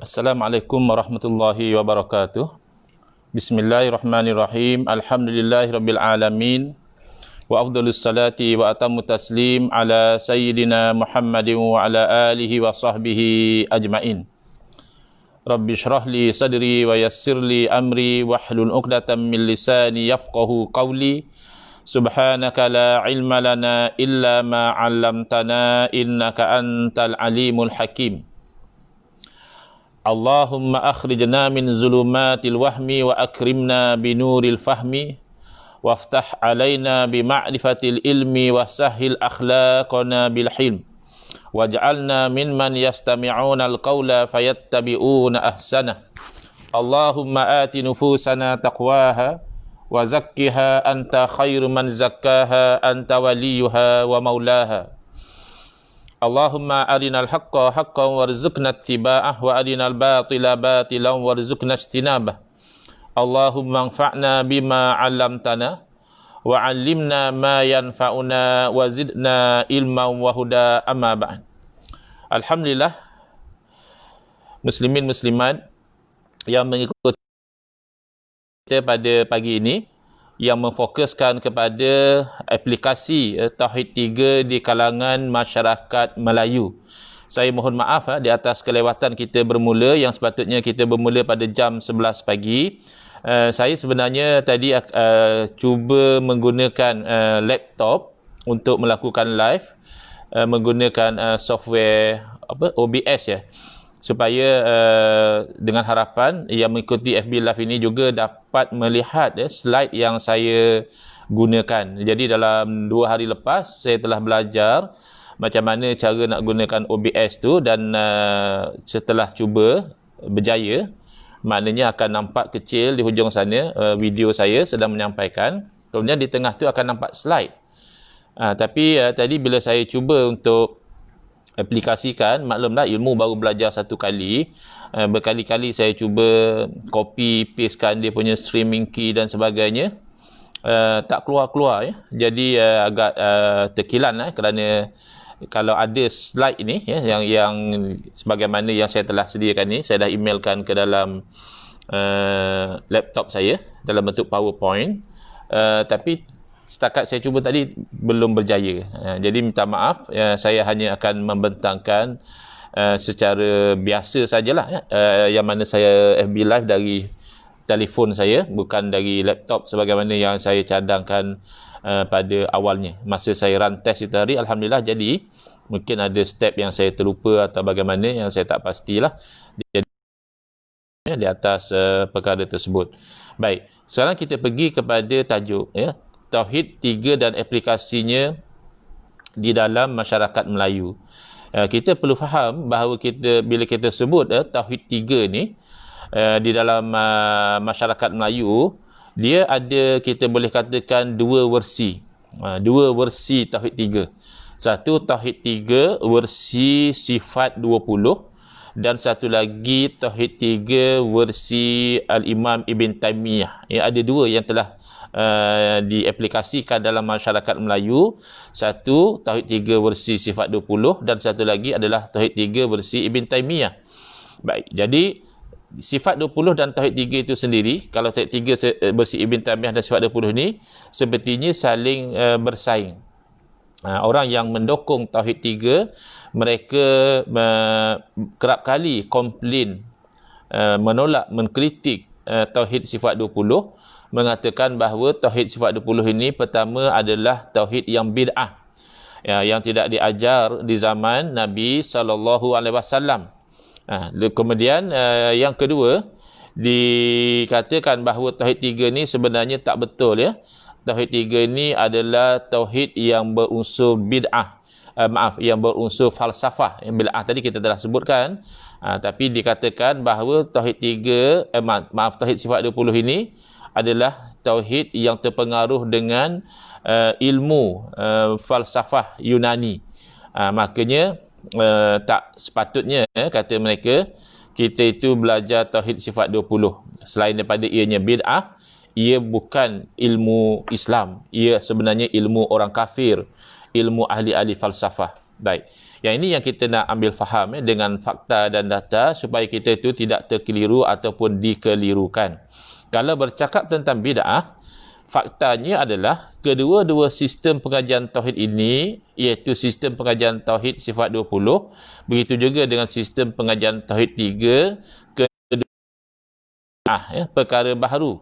Assalamualaikum warahmatullahi wabarakatuh. Bismillahirrahmanirrahim. Alhamdulillahirabbil alamin. Wa afdhalus salati wa atammu taslim ala sayyidina Muhammadin wa ala alihi wa sahbihi ajmain. Rabbi shrah li sadri wa yassir li amri wahlul 'uqdatam min lisani yafqahu qawli. Subhanaka la ilma lana illa ma 'allamtana innaka antal alimul hakim. Allahumma akhrijna min zulumatil wahmi wa akrimna binuril fahmi waftah alaina bima'rifatil ilmi wa sahhil akhlaqana bil hilm waj'alna mimman yastami'una al-qawla fayattabi'una ahsana. Allahumma ati nufusana taqwaha wa zakkiha anta khairu man zakkaha anta waliyuha wa maulaha. Allahumma arinal haqqa haqqan warzuqna ittiba'ah wa arinal batila batilan warzuqna ijtinabah. Allahumma anfa'na bima 'allamtana wa 'allimna ma yanfa'una wa zidna ilman wa huda, amma ba'd. Alhamdulillah, muslimin muslimat yang mengikuti kita pada pagi ini, yang memfokuskan kepada aplikasi Tauhid 3 di kalangan masyarakat Melayu. Saya mohon maaf di atas kelewatan kita bermula, yang sepatutnya kita bermula pada jam 11 pagi. Saya sebenarnya tadi cuba menggunakan laptop untuk melakukan live, menggunakan software OBS ya, supaya dengan harapan yang mengikuti FB Live ini juga dapat melihat slide yang saya gunakan. Jadi dalam 2 hari lepas saya telah belajar macam mana cara nak gunakan OBS tu, dan setelah cuba berjaya, maknanya akan nampak kecil di hujung sana video saya sedang menyampaikan, kemudian di tengah tu akan nampak slide. Tapi tadi bila saya cuba untuk aplikasikan, maklumlah ilmu baru belajar satu kali, berkali-kali saya cuba copy pastekan dia punya streaming key dan sebagainya, tak keluar-keluar ya. Jadi agak terkilan kerana kalau ada slide ini ya, yang sebagaimana yang saya telah sediakan ni, saya dah emailkan ke dalam laptop saya dalam bentuk PowerPoint, tapi setakat saya cuba tadi belum berjaya. Jadi minta maaf, saya hanya akan membentangkan secara biasa sajalah, yang mana saya FB Live dari telefon saya, bukan dari laptop sebagaimana yang saya cadangkan pada awalnya. Masa saya run test itu hari, Alhamdulillah jadi. Mungkin ada step yang saya terlupa atau bagaimana yang saya tak pastilah di atas perkara tersebut. Baik, sekarang kita pergi kepada tajuk ya, Tauhid 3 dan aplikasinya di dalam masyarakat Melayu. Kita perlu faham bahawa bila kita sebut Tauhid 3 ni di dalam masyarakat Melayu, dia ada, kita boleh katakan, dua versi Tauhid 3. Satu Tauhid 3 versi sifat 20, dan satu lagi Tauhid 3 versi Al-Imam Ibn Taymiyah. Ada dua yang telah diaplikasikan dalam masyarakat Melayu. Satu Tauhid 3 versi sifat 20, dan satu lagi adalah Tauhid 3 versi Ibn Taymiyah. Baik, jadi sifat 20 dan Tauhid 3 itu sendiri, kalau Tauhid 3 versi Ibn Taymiyah dan sifat 20 ni sepertinya saling bersaing. Orang yang mendukung Tauhid 3, mereka kerap kali komplain, menolak, mengkritik Tauhid sifat 20, mengatakan bahawa Tauhid sifat 20 ini pertama adalah Tauhid yang bid'ah, yang tidak diajar di zaman Nabi SAW. Kemudian yang kedua, dikatakan bahawa Tauhid 3 ni sebenarnya tak betul ya. Tauhid 3 ini adalah Tauhid yang berunsur bid'ah, yang berunsur falsafah. Yang bid'ah tadi kita telah sebutkan, tapi dikatakan bahawa Tauhid 3, Tauhid sifat 20 ini adalah Tauhid yang terpengaruh dengan ilmu falsafah Yunani. Makanya tak sepatutnya, kata mereka, kita itu belajar Tauhid sifat 20. Selain daripada ianya bid'ah, ia bukan ilmu Islam, ia sebenarnya ilmu orang kafir, ilmu ahli-ahli falsafah. Baik, Yang ini yang kita nak ambil faham dengan fakta dan data supaya kita itu tidak terkeliru ataupun dikelirukan. Kalau bercakap tentang bid'ah, faktanya adalah kedua-dua sistem pengajian tauhid ini, iaitu sistem pengajian tauhid sifat 20, begitu juga dengan sistem pengajian tauhid 3, perkara baharu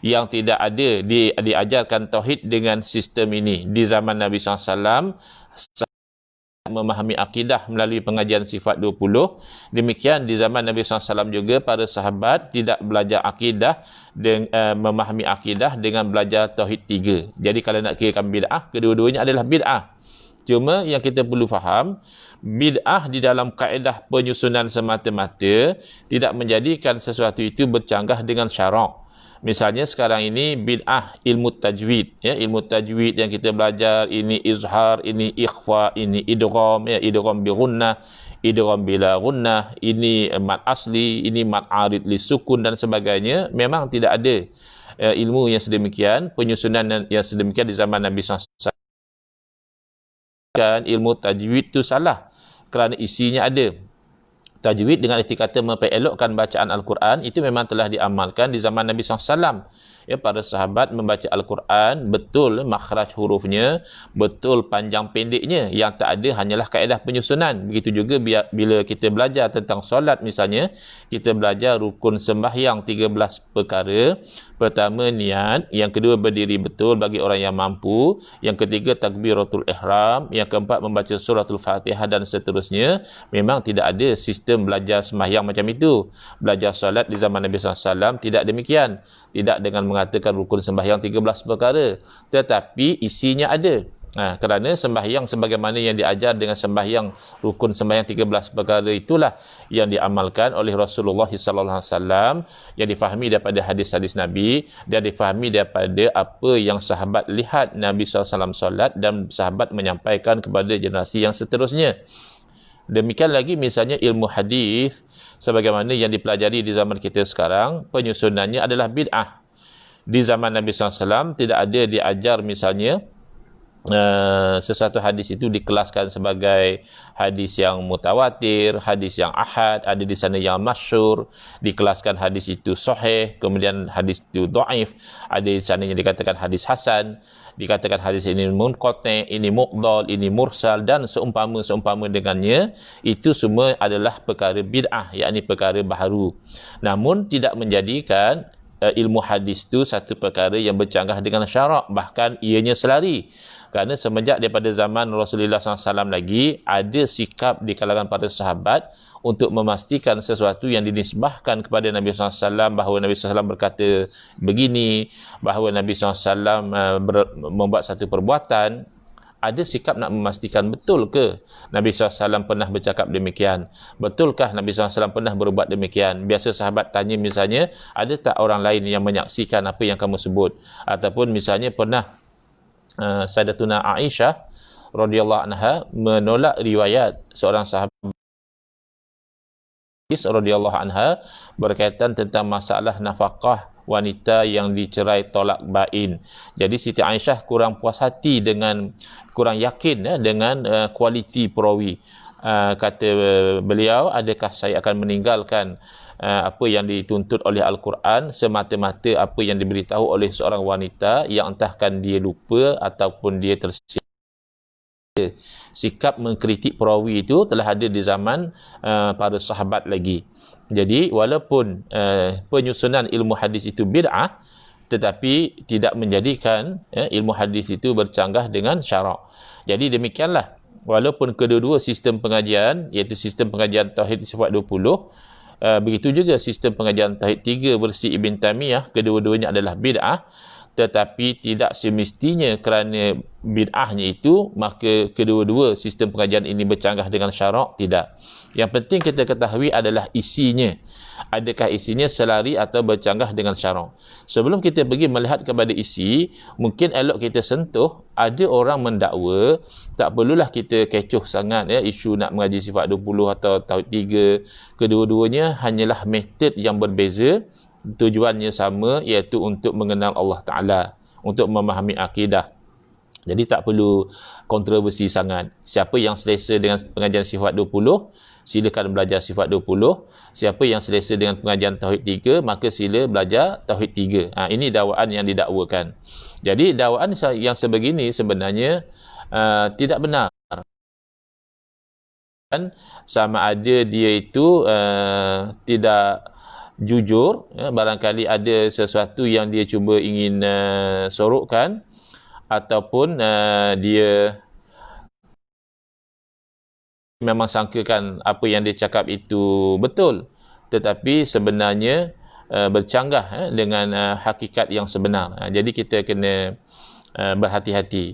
yang tidak ada diajarkan tauhid dengan sistem ini di zaman Nabi SAW. Memahami akidah melalui pengajian sifat 20. Demikian di zaman Nabi SAW juga para sahabat tidak belajar akidah memahami akidah dengan belajar tauhid 3. Jadi kalau nak kirakan bid'ah, kedua-duanya adalah bid'ah. Cuma yang kita perlu faham, bid'ah di dalam kaedah penyusunan semata-mata tidak menjadikan sesuatu itu bercanggah dengan syarak. Misalnya sekarang ini bid'ah ilmu tajwid, ilmu tajwid yang kita belajar, ini izhar, ini ikhfa, ini idgham, idgham bi gunnah, idgham bila gunnah, ini mad asli, ini mad arid li sukun dan sebagainya. Memang tidak ada ilmu yang sedemikian, penyusunan yang sedemikian di zaman Nabi SAW. Ilmu tajwid itu salah kerana isinya ada. Tajwid dengan erti kata memperelokkan bacaan Al-Quran itu memang telah diamalkan di zaman Nabi SAW. Para sahabat membaca Al-Quran betul makhraj hurufnya, betul panjang pendeknya. Yang tak ada hanyalah kaedah penyusunan. Begitu juga bila kita belajar tentang solat misalnya, kita belajar rukun sembahyang 13 perkara. Pertama niat, yang kedua berdiri betul bagi orang yang mampu, yang ketiga takbiratul ihram, yang keempat membaca suratul Fatihah dan seterusnya. Memang tidak ada sistem belajar sembahyang macam itu. Belajar solat di zaman Nabi SAW tidak demikian. Tidak dengan mengatakan rukun sembahyang 13 perkara, tetapi isinya ada. Kerana sembahyang sebagaimana yang diajar dengan sembahyang rukun sembahyang 13 perkara itulah yang diamalkan oleh Rasulullah SAW, yang difahami daripada hadis-hadis Nabi, dan difahami daripada apa yang sahabat lihat Nabi SAW solat dan sahabat menyampaikan kepada generasi yang seterusnya. Demikian lagi misalnya ilmu hadis sebagaimana yang dipelajari di zaman kita sekarang, penyusunannya adalah bid'ah. Di zaman Nabi SAW tidak ada diajar misalnya sesuatu hadis itu dikelaskan sebagai hadis yang mutawatir, hadis yang ahad, ada di sana yang masyhur, dikelaskan hadis itu sahih, kemudian hadis itu dhaif, ada di sana yang dikatakan hadis hasan, dikatakan hadis ini munqati', ini muqdal, ini mursal dan seumpama-seumpama dengannya. Itu semua adalah perkara bid'ah, yakni perkara baharu. Namun tidak menjadikan ilmu hadis itu satu perkara yang bercanggah dengan syarak, bahkan ianya selari. Kerana semenjak daripada zaman Rasulullah SAW lagi, ada sikap di kalangan para sahabat untuk memastikan sesuatu yang dinisbahkan kepada Nabi SAW, bahawa Nabi SAW berkata begini, bahawa Nabi SAW membuat satu perbuatan. Ada sikap nak memastikan betul ke Nabi SAW pernah bercakap demikian? Betulkah Nabi SAW pernah berbuat demikian? Biasa sahabat tanya misalnya, ada tak orang lain yang menyaksikan apa yang kamu sebut? Ataupun misalnya pernah Sayyidatuna Aisyah radhiyallahu anha menolak riwayat seorang sahabat radhiyallahu anha berkaitan tentang masalah nafkah wanita yang dicerai tolak bain. Jadi Siti Aisyah kurang puas hati kurang yakin dengan kualiti perawi. Kata beliau, adakah saya akan meninggalkan apa yang dituntut oleh Al-Quran semata-mata apa yang diberitahu oleh seorang wanita yang entahkan dia lupa ataupun dia tersilap. Sikap mengkritik perawi itu telah ada di zaman para sahabat lagi. Jadi walaupun penyusunan ilmu hadis itu bid'ah, tetapi tidak menjadikan ilmu hadis itu bercanggah dengan syarak. Jadi demikianlah, walaupun kedua-dua sistem pengajian, iaitu sistem pengajian Tauhid sifat 20, begitu juga sistem pengajian Tauhid 3 versi Ibn Taymiyah, kedua-duanya adalah bid'ah, tetapi tidak semestinya kerana bid'ahnya itu maka kedua-dua sistem pengajian ini bercanggah dengan syarak. Tidak. Yang penting kita ketahui adalah isinya. Adakah isinya selari atau bercanggah dengan syarak? Sebelum kita pergi melihat kepada isi, mungkin elok kita sentuh, ada orang mendakwa tak perlulah kita kecoh sangat isu nak mengaji sifat 20 atau Tauhid 3. Kedua-duanya hanyalah metod yang berbeza, tujuannya sama, iaitu untuk mengenal Allah Ta'ala, untuk memahami akidah. Jadi tak perlu kontroversi sangat. Siapa yang selesa dengan pengajian sifat 20, silakan belajar sifat 20. Siapa yang selesa dengan pengajian tauhid 3, maka sila belajar tauhid 3. Ini dakwaan yang didakwakan. Jadi dakwaan yang sebegini sebenarnya tidak benar. Sama ada dia itu tidak jujur, barangkali ada sesuatu yang dia cuba ingin sorokkan, ataupun dia memang sangkakan apa yang dia cakap itu betul, tetapi sebenarnya bercanggah dengan hakikat yang sebenar. Jadi kita kena berhati-hati.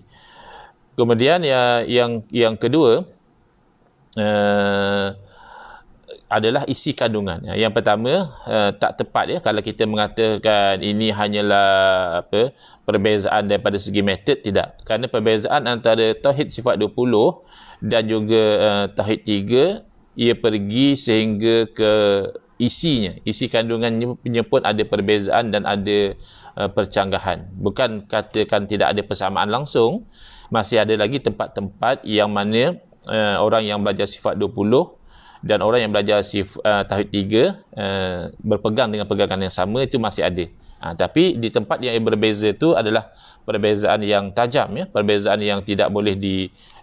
Kemudian yang kedua adalah isi kandungan. Yang pertama, tak tepat kalau kita mengatakan ini hanyalah perbezaan daripada segi metod. Tidak, kerana perbezaan antara tauhid sifat 20 dan juga tauhid 3, ia pergi sehingga ke isinya. Isi kandungannya pun ada perbezaan dan ada percanggahan. Bukan katakan tidak ada persamaan langsung, masih ada lagi tempat-tempat yang mana orang yang belajar sifat 20 dan orang yang belajar tauhid 3 berpegang dengan pegangan yang sama, itu masih ada. Tapi di tempat yang berbeza itu adalah perbezaan yang tajam, perbezaan yang tidak boleh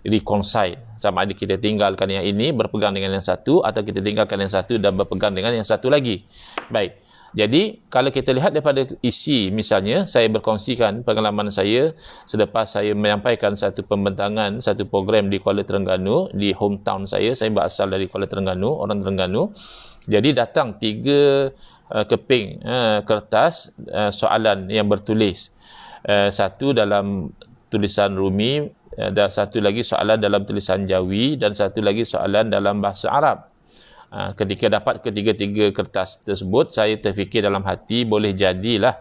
reconcile. Sama ada kita tinggalkan yang ini berpegang dengan yang satu, atau kita tinggalkan yang satu dan berpegang dengan yang satu lagi. Baik. Jadi, kalau kita lihat daripada isi, misalnya, saya berkongsikan pengalaman saya selepas saya menyampaikan satu pembentangan, satu program di Kuala Terengganu, di hometown saya berasal dari Kuala Terengganu, orang Terengganu. Jadi, datang 3 keping kertas soalan yang bertulis. Satu dalam tulisan Rumi, dan satu lagi soalan dalam tulisan Jawi, dan satu lagi soalan dalam bahasa Arab. Ketika dapat ketiga-tiga kertas tersebut, saya terfikir dalam hati, boleh jadilah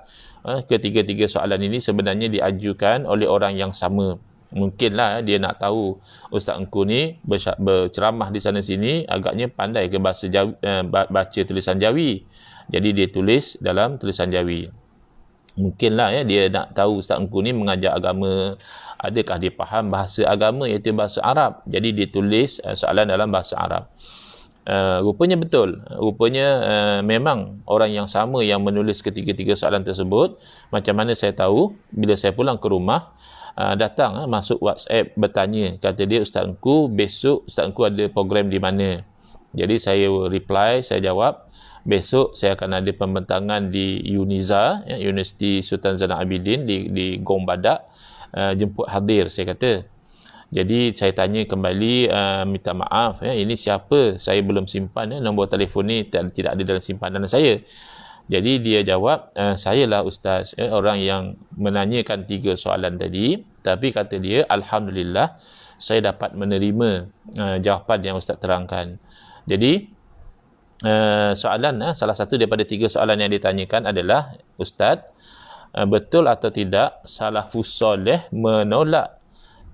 ketiga-tiga soalan ini sebenarnya diajukan oleh orang yang sama. Mungkinlah dia nak tahu Ustaz Engku ni berceramah di sana sini, agaknya pandai ke bahasa Jawi, baca tulisan Jawi. Jadi dia tulis dalam tulisan Jawi. Mungkinlah dia nak tahu Ustaz Engku ni mengajar agama, adakah dia faham bahasa agama iaitu bahasa Arab. Jadi dia tulis soalan dalam bahasa Arab. Rupanya betul, memang orang yang sama yang menulis ketiga-tiga soalan tersebut. Macam mana saya tahu? Bila saya pulang ke rumah, datang masuk WhatsApp bertanya, kata dia, Ustaz Engku, besok Ustaz Engku ada program di mana? Jadi saya reply, saya jawab, besok saya akan ada pembentangan di UNIZA, Universiti Sultan Zainal Abidin di Gong Badak, jemput hadir, saya kata. Jadi saya tanya kembali, minta maaf, ini siapa? Saya belum simpan, nombor telefon ni tidak ada dalam simpanan saya. Jadi dia jawab, sayalah Ustaz, orang yang menanyakan 3 soalan tadi. Tapi kata dia, Alhamdulillah, saya dapat menerima jawapan yang Ustaz terangkan. Jadi salah satu daripada 3 soalan yang ditanyakan adalah, Ustaz, betul atau tidak salafus soleh menolak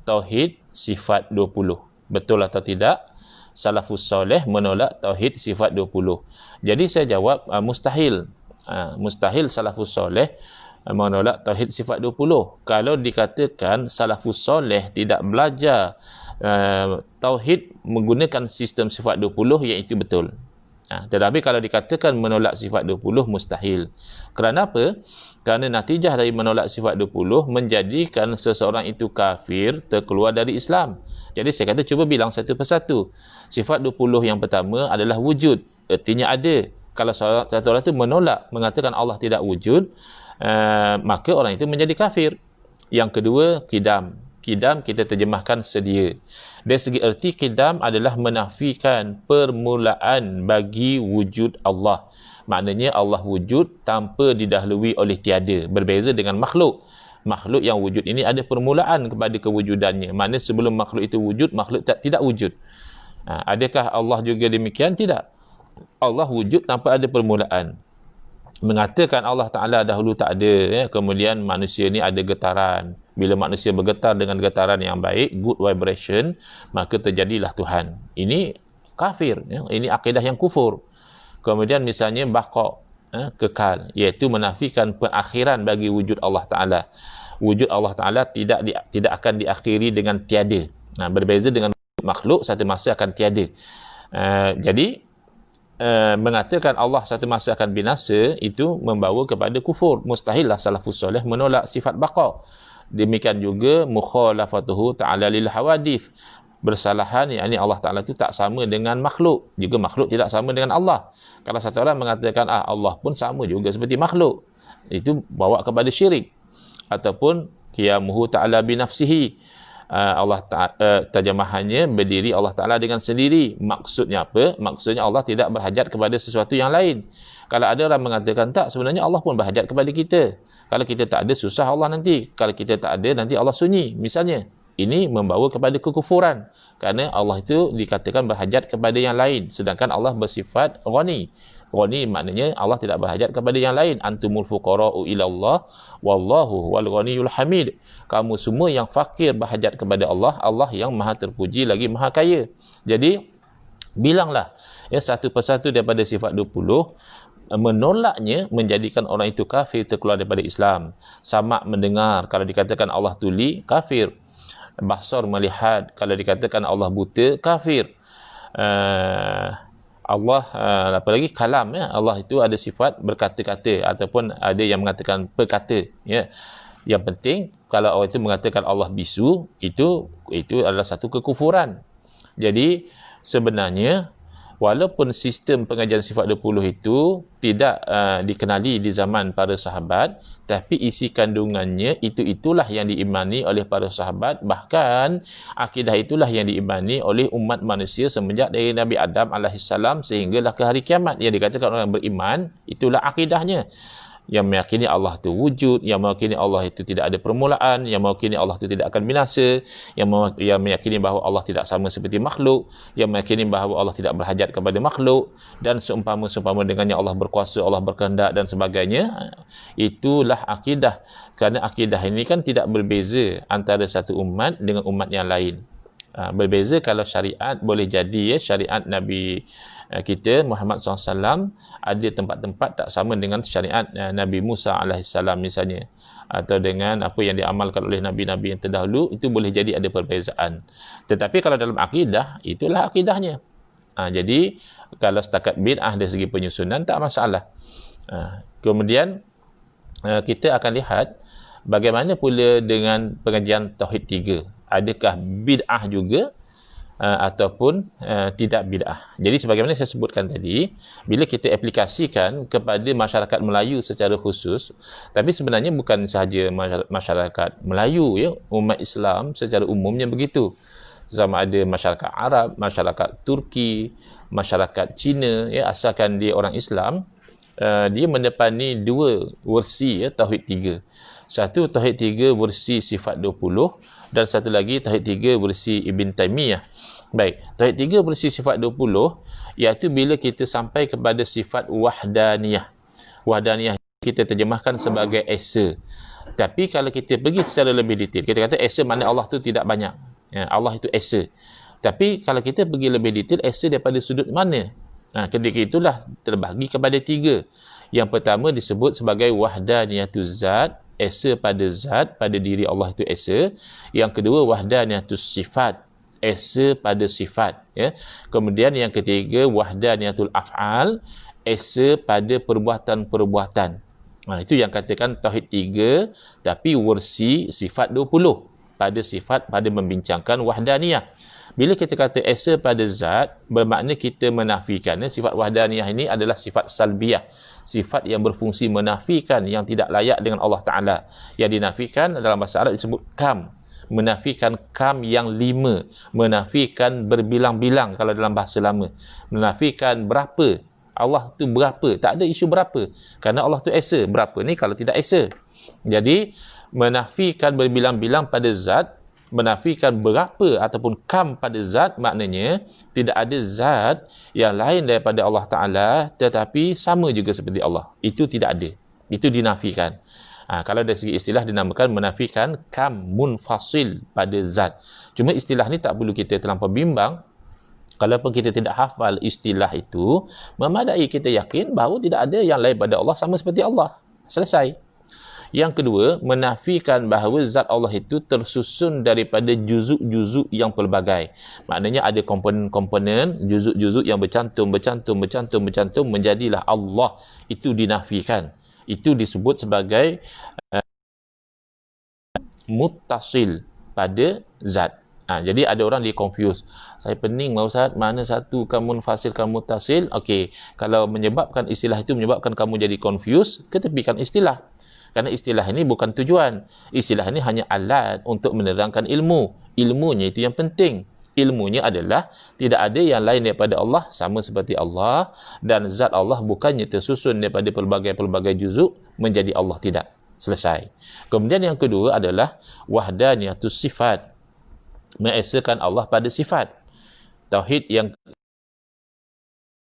tauhid sifat 20? Betul atau tidak salafus soleh menolak tauhid sifat 20? Jadi saya jawab, mustahil. Mustahil salafus soleh menolak tauhid sifat 20. Kalau dikatakan salafus soleh tidak belajar tauhid menggunakan sistem sifat 20, iaitu betul. Tetapi kalau dikatakan menolak sifat 20, mustahil. Kerana apa? Kerana natijah dari menolak sifat 20 menjadikan seseorang itu kafir, terkeluar dari Islam. Jadi saya kata cuba bilang satu persatu. Sifat 20 yang pertama adalah wujud, artinya ada. Kalau satu orang itu menolak, mengatakan Allah tidak wujud, maka orang itu menjadi kafir. Yang kedua, qidam. Qidam kita terjemahkan sedia. Dari segi erti, qidam adalah menafikan permulaan bagi wujud Allah. Maknanya Allah wujud tanpa didahului oleh tiada. Berbeza dengan makhluk. Makhluk yang wujud ini ada permulaan kepada kewujudannya. Maknanya sebelum makhluk itu wujud, makhluk tidak wujud. Adakah Allah juga demikian? Tidak. Allah wujud tanpa ada permulaan. Mengatakan Allah Ta'ala dahulu tak ada, kemudian manusia ni ada getaran. Bila manusia bergetar dengan getaran yang baik, good vibration, maka terjadilah Tuhan. Ini kafir, ini akidah yang kufur. Kemudian misalnya baqa', kekal, iaitu menafikan perakhiran bagi wujud Allah Ta'ala. wujud Allah Ta'ala tidak akan diakhiri dengan tiada. Berbeza dengan makhluk, satu masa akan tiada. Jadi mengatakan Allah satu masa akan binasa, itu membawa kepada kufur. Mustahillah salafus soleh menolak sifat baqa. Demikian juga mukhalafatuhu ta'ala lil hawadith, bersalahan, yakni Allah Ta'ala itu tak sama dengan makhluk, juga makhluk tidak sama dengan Allah. Kalau satu orang mengatakan Allah pun sama juga seperti makhluk, itu bawa kepada syirik. Ataupun qiyamuhu ta'ala binafsihi, Allah terjemahannya berdiri Allah Ta'ala dengan sendiri. Maksudnya apa? Maksudnya Allah tidak berhajat kepada sesuatu yang lain. Kalau ada orang mengatakan tak, sebenarnya Allah pun berhajat kepada kita. Kalau kita tak ada, susah Allah nanti. Kalau kita tak ada, nanti Allah sunyi. Misalnya, ini membawa kepada kekufuran. Kerana Allah itu dikatakan berhajat kepada yang lain. Sedangkan Allah bersifat ghani. Ghani maknanya Allah tidak berhajat kepada yang lain. Antumul fuqara'u ilallah wallahu wal ghaniyul hamid. Kamu semua yang fakir berhajat kepada Allah, Allah yang maha terpuji lagi maha kaya. Jadi bilanglah satu persatu daripada sifat 20 menolaknya menjadikan orang itu kafir, terkeluar daripada Islam. Samak mendengar, kalau dikatakan Allah tuli, kafir. Basar melihat, kalau dikatakan Allah buta, kafir. Allah apa lagi, kalam, Allah itu ada sifat berkata-kata, ataupun ada yang mengatakan perkata, Yang penting kalau orang itu mengatakan Allah bisu, itu adalah satu kekufuran. Jadi sebenarnya walaupun sistem pengajian sifat 20 itu tidak dikenali di zaman para sahabat, tapi isi kandungannya itulah yang diimani oleh para sahabat. Bahkan akidah itulah yang diimani oleh umat manusia semenjak dari Nabi Adam alaihissalam sehinggalah ke hari kiamat. Yang dikatakan orang beriman, itulah akidahnya. Yang meyakini Allah itu wujud, yang meyakini Allah itu tidak ada permulaan, yang meyakini Allah itu tidak akan binasa, yang meyakini bahawa Allah tidak sama seperti makhluk, yang meyakini bahawa Allah tidak berhajat kepada makhluk, dan seumpama-seumpama dengannya Allah berkuasa, Allah berkehendak dan sebagainya. Itulah akidah. Kerana akidah ini kan tidak berbeza antara satu umat dengan umat yang lain. Berbeza kalau syariat, boleh jadi syariat Nabi kita Muhammad SAW ada tempat-tempat tak sama dengan syariat Nabi Musa alaihissalam misalnya, atau dengan apa yang diamalkan oleh Nabi-Nabi yang terdahulu, itu boleh jadi ada perbezaan. Tetapi kalau dalam akidah, itulah akidahnya. Jadi kalau setakat bid'ah dari segi penyusunan tak masalah. Kemudian kita akan lihat bagaimana pula dengan pengajian Tauhid 3. Adakah bid'ah juga ataupun tidak bid'ah. Jadi sebagaimana saya sebutkan tadi, bila kita aplikasikan kepada masyarakat Melayu secara khusus, tapi sebenarnya bukan sahaja masyarakat Melayu, umat Islam secara umumnya begitu. Sama ada masyarakat Arab, masyarakat Turki, masyarakat Cina, asalkan dia orang Islam, dia mendepani dua versi Tauhid 3. Satu Tauhid 3 versi sifat 20, dan satu lagi Tauhid 3 versi Ibn Taymiyah. Baik, Tauhid 3 versi sifat 20, iaitu bila kita sampai kepada sifat wahdaniyah. Wahdaniyah kita terjemahkan sebagai esa. Tapi kalau kita pergi secara lebih detail, kita kata esa makna Allah tu tidak banyak. Allah itu esa. Tapi kalau kita pergi lebih detail, esa daripada sudut mana? Ketika itulah terbahagi kepada 3. Yang pertama disebut sebagai wahdaniyatuz zat, esa pada zat, pada diri Allah itu esa. Yang kedua wahdaniyatus sifat, esa pada sifat. Kemudian yang ketiga wahdaniyatul af'al, esa pada perbuatan-perbuatan. Itu yang katakan Tauhid 3, tapi versi sifat 20. Pada sifat, pada membincangkan wahdaniyah. Bila kita kata esa pada zat, bermakna kita menafikan. Sifat wahdaniyah ini adalah sifat salbiyah. Sifat yang berfungsi menafikan, yang tidak layak dengan Allah Ta'ala. Yang dinafikan dalam bahasa Arab disebut kam. Menafikan kam yang 5. Menafikan berbilang-bilang kalau dalam bahasa lama. Menafikan berapa. Allah tu berapa. Tak ada isu berapa. Kerana Allah tu esa. Berapa ni kalau tidak esa. Jadi, menafikan berbilang-bilang pada zat, menafikan berapa ataupun kam pada zat, maknanya tidak ada zat yang lain daripada Allah Ta'ala tetapi sama juga seperti Allah. Itu tidak ada. Itu dinafikan. Kalau dari segi istilah dinamakan menafikan kam munfasil pada zat. Cuma istilah ni tak perlu kita terlampau bimbang. Kalaupun kita tidak hafal istilah itu, memadai kita yakin bahawa tidak ada yang lain pada Allah sama seperti Allah. Selesai. Yang kedua, menafikan bahawa zat Allah itu tersusun daripada juzuk-juzuk yang pelbagai. Maknanya ada komponen-komponen, juzuk-juzuk yang bercantum menjadilah Allah. Itu dinafikan. Itu disebut sebagai muttasil pada zat. Jadi ada orang dia confuse. Saya pening Ustaz, mana satu kamu munfasil, kamu muttasil? Okey, kalau menyebabkan istilah itu menyebabkan kamu jadi confuse, ketepikan istilah. Karena istilah ini bukan tujuan. Istilah ini hanya alat untuk menerangkan ilmu. Ilmunya itu yang penting. Ilmunya adalah tidak ada yang lain daripada Allah, sama seperti Allah, dan zat Allah bukannya tersusun daripada pelbagai-pelbagai juzuk menjadi Allah, tidak. Selesai. Kemudian yang kedua adalah wahdaniyatus sifat. Mengesakan Allah pada sifat. Tauhid yang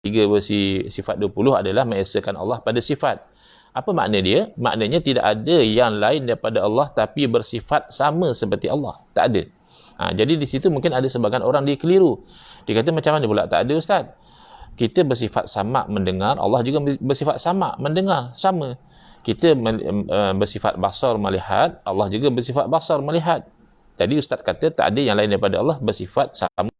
3 versi sifat 20 adalah mengesakan Allah pada sifat. Apa makna dia? Maknanya tidak ada yang lain daripada Allah tapi bersifat sama seperti Allah. Tak ada. Jadi di situ mungkin ada sebahagian orang dia keliru. Dia kata macam mana pula tak ada Ustaz? Kita bersifat sama mendengar, Allah juga bersifat sama mendengar, sama. Kita bersifat basar melihat, Allah juga bersifat basar melihat. Tadi Ustaz kata tak ada yang lain daripada Allah bersifat sama.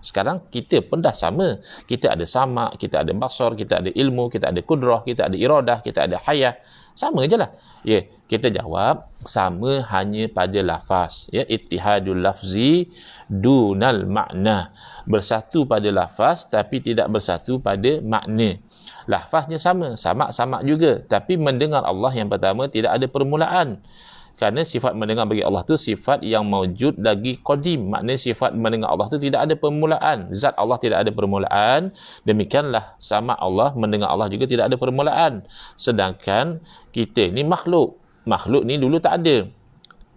Sekarang kita pun dah sama. Kita ada sama, kita ada basar, kita ada ilmu, kita ada kudrah, kita ada iradah, kita ada hayah. Sama je lah. Ya, kita jawab sama hanya pada lafaz. Ya, ittihadul lafzi dunal makna. Bersatu pada lafaz tapi tidak bersatu pada makna. Lafaznya sama, sama juga. Tapi mendengar Allah yang pertama tidak ada permulaan. Kerana sifat mendengar bagi Allah tu sifat yang maujud lagi qadim. Maknanya sifat mendengar Allah tu tidak ada permulaan. Zat Allah tidak ada permulaan. Demikianlah sama Allah, mendengar Allah juga tidak ada permulaan. Sedangkan kita ni makhluk. Makhluk ni dulu tak ada.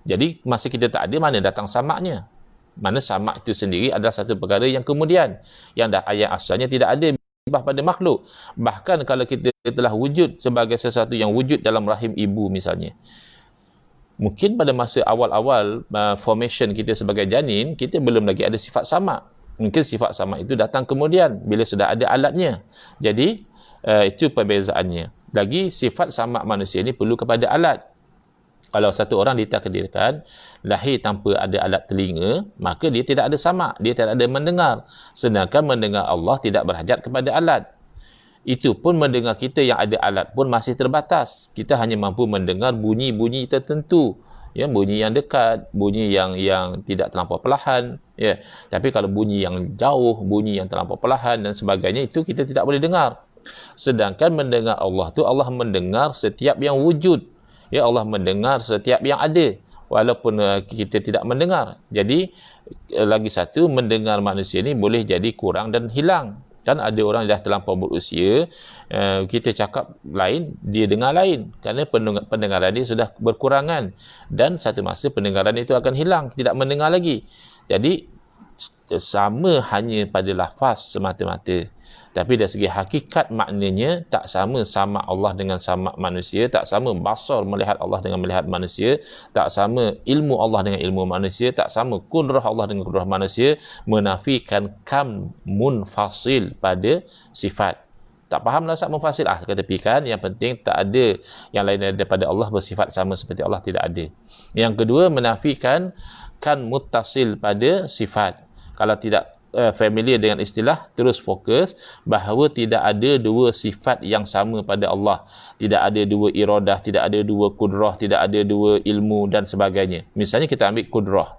Jadi masa kita tak ada, mana datang samaknya? Mana samak itu sendiri adalah satu perkara yang kemudian. Yang asalnya tidak ada pada makhluk. Bahkan kalau kita telah wujud sebagai sesuatu yang wujud dalam rahim ibu misalnya. Mungkin pada masa awal-awal formation kita sebagai janin, kita belum lagi ada sifat samak. Mungkin sifat samak itu datang kemudian bila sudah ada alatnya. Jadi itu perbezaannya. Lagi sifat samak manusia ini perlu kepada alat. Kalau satu orang ditakdirkan lahir tanpa ada alat telinga, maka dia tidak ada samak, dia tidak ada mendengar. Sedangkan mendengar Allah tidak berhajat kepada alat. Itu pun mendengar kita yang ada alat pun masih terbatas. Kita hanya mampu mendengar bunyi-bunyi tertentu. Ya, bunyi yang dekat, bunyi yang tidak terlampau perlahan. Ya. Tapi kalau bunyi yang jauh, bunyi yang terlampau perlahan dan sebagainya, itu kita tidak boleh dengar. Sedangkan mendengar Allah tu, Allah mendengar setiap yang wujud. Ya, Allah mendengar setiap yang ada. Walaupun kita tidak mendengar. Jadi, lagi satu, mendengar manusia ni boleh jadi kurang dan hilang. Kan ada orang dah terlampau berusia, kita cakap lain, dia dengar lain. Kerana pendengaran dia sudah berkurangan. Dan satu masa pendengaran itu akan hilang, tidak mendengar lagi. Jadi, sama hanya pada lafaz semata-mata. Tapi dari segi hakikat maknanya, tak sama Allah dengan sama manusia, tak sama basar melihat Allah dengan melihat manusia, tak sama ilmu Allah dengan ilmu manusia, tak sama kudrah Allah dengan kudrah manusia, menafikan kam munfasil pada sifat. Tak fahamlah Ustaz munfasil? Ketepikan, yang penting tak ada yang lain daripada Allah bersifat sama seperti Allah, tidak ada. Yang kedua, menafikan kan muttasil pada sifat. Kalau tidak familiar dengan istilah, terus fokus bahawa tidak ada dua sifat yang sama pada Allah. Tidak ada dua iradah, tidak ada dua kudrah, tidak ada dua ilmu dan sebagainya. Misalnya kita ambil kudrah.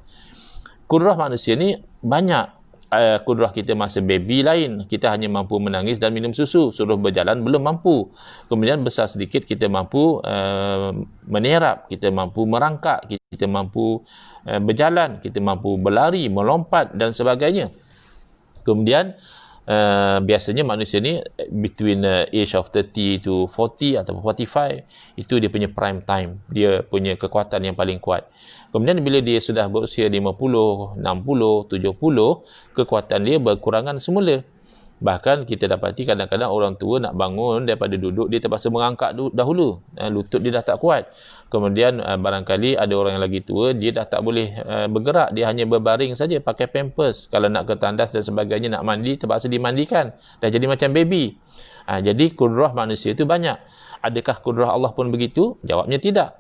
Kudrah manusia ni banyak. Kudrah kita masa baby lain. Kita hanya mampu menangis dan minum susu. Suruh berjalan belum mampu. Kemudian besar sedikit kita mampu menyerap, kita mampu merangkak, kita mampu berjalan, kita mampu berlari, melompat dan sebagainya. Kemudian biasanya manusia ni between age of 30 to 40 atau 45, itu dia punya prime time, dia punya kekuatan yang paling kuat. Kemudian bila dia sudah berusia 50, 60, 70, kekuatan dia berkurangan semula. Bahkan kita dapati kadang-kadang orang tua nak bangun daripada duduk, dia terpaksa mengangkat dahulu. Lutut dia dah tak kuat. Kemudian barangkali ada orang yang lagi tua, dia dah tak boleh bergerak. Dia hanya berbaring saja, pakai pampers. Kalau nak ke tandas dan sebagainya, nak mandi, terpaksa dimandikan. Dah jadi macam baby. Jadi kudrah manusia itu banyak. Adakah kudrah Allah pun begitu? Jawabnya tidak.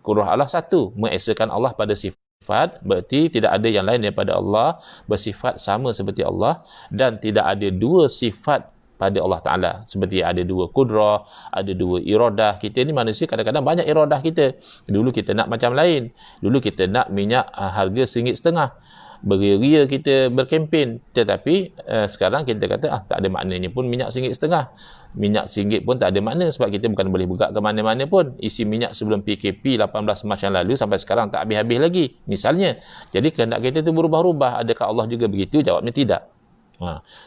Kudrah Allah satu, mengesakan Allah pada sifat, berarti tidak ada yang lain daripada Allah bersifat sama seperti Allah, dan tidak ada dua sifat pada Allah Ta'ala. Seperti ada dua kudrah, ada dua iradah. Kita ni manusia kadang-kadang banyak iradah kita. Dulu kita nak macam lain. Dulu kita nak minyak harga RM1.50. Beria-ria kita berkempen. Tetapi sekarang kita kata tak ada maknanya pun minyak RM1.50. Minyak RM1 pun tak ada makna sebab kita bukan boleh bergerak ke mana-mana pun. Isi minyak sebelum PKP 18 Mac yang lalu sampai sekarang tak habis-habis lagi. Misalnya. Jadi kehendak kita tu berubah-ubah. Adakah Allah juga begitu? Jawabnya tidak.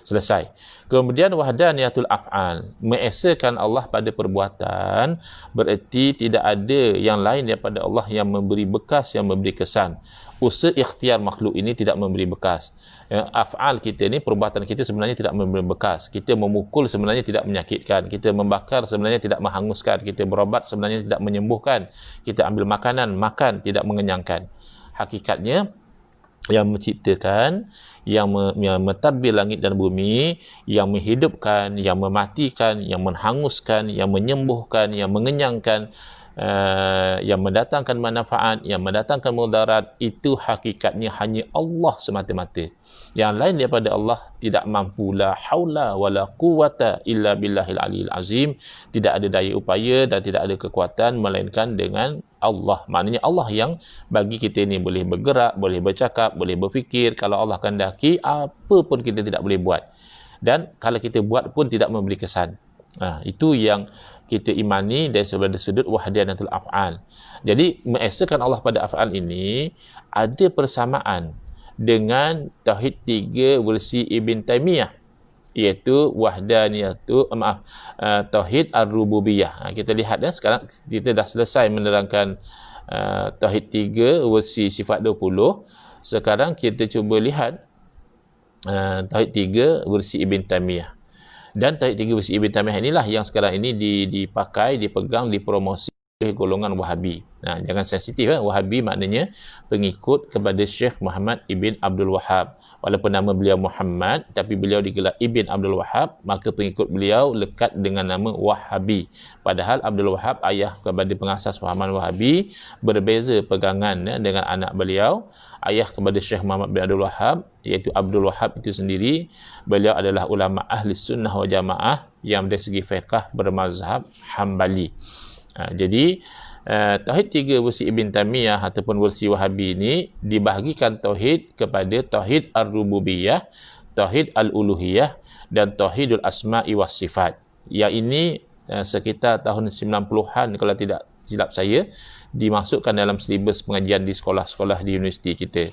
Selesai. Kemudian wahdaniyatul af'al, mengesakan Allah pada perbuatan, bererti tidak ada yang lain daripada Allah yang memberi bekas, yang memberi kesan. Usaha ikhtiar makhluk ini tidak memberi bekas. Af'al kita ni, perbuatan kita sebenarnya tidak memberi bekas. Kita memukul sebenarnya tidak menyakitkan. Kita membakar sebenarnya tidak menghanguskan. Kita berobat sebenarnya tidak menyembuhkan. Kita ambil makanan, makan tidak mengenyangkan. Hakikatnya yang menciptakan, yang mentadbir langit dan bumi, yang menghidupkan, yang mematikan, yang menghanguskan, yang menyembuhkan, yang mengenyangkan, yang mendatangkan manfaat, yang mendatangkan mudarat, itu hakikatnya hanya Allah semata-mata. Yang lain daripada Allah tidak mampu. La haula wala quwata illa billahil aliyil azim. Tidak ada daya upaya dan tidak ada kekuatan melainkan dengan Allah. Maknanya Allah yang bagi kita ni boleh bergerak, boleh bercakap, boleh berfikir. Kalau Allah kehendaki, apa pun kita tidak boleh buat. Dan kalau kita buat pun tidak memberi kesan. Itu yang kita imani dari sudut wahdaniyatul af'al. Jadi mengesakan Allah pada af'al ini ada persamaan dengan tauhid 3 versi Ibn Taymiyah, iaitu tauhid ar-rububiyah. Kita lihat sekarang kita dah selesai menerangkan tauhid 3 versi sifat 20. Sekarang kita cuba lihat tauhid 3 versi Ibn Taymiyah. Dan tauhid 3 versi Ibn Taymiyah inilah yang sekarang ini dipakai, dipegang, dipromosi oleh golongan Wahabi. Jangan sensitif. Wahabi maknanya pengikut kepada Syekh Muhammad Ibn Abdul Wahab. Walaupun nama beliau Muhammad, tapi beliau digelar Ibn Abdul Wahab, maka pengikut beliau lekat dengan nama Wahabi. Padahal Abdul Wahab, ayah kepada pengasas pahaman Wahabi, berbeza pegangan dengan anak beliau. Ayah kepada Syekh Muhammad bin Abdul Wahab, iaitu Abdul Wahab itu sendiri, beliau adalah ulama ahli sunnah wal jamaah yang dari segi fiqh bermazhab Hambali. Jadi tauhid 3 versi Ibn Taymiyah ataupun versi Wahabi ini dibahagikan tauhid kepada tauhid ar-rububiyah, tauhid al-uluhiyah dan tauhidul asma'i was sifat. Yang ini sekitar tahun 90-an kalau tidak silap saya, dimasukkan dalam silibus pengajian di sekolah-sekolah di universiti kita.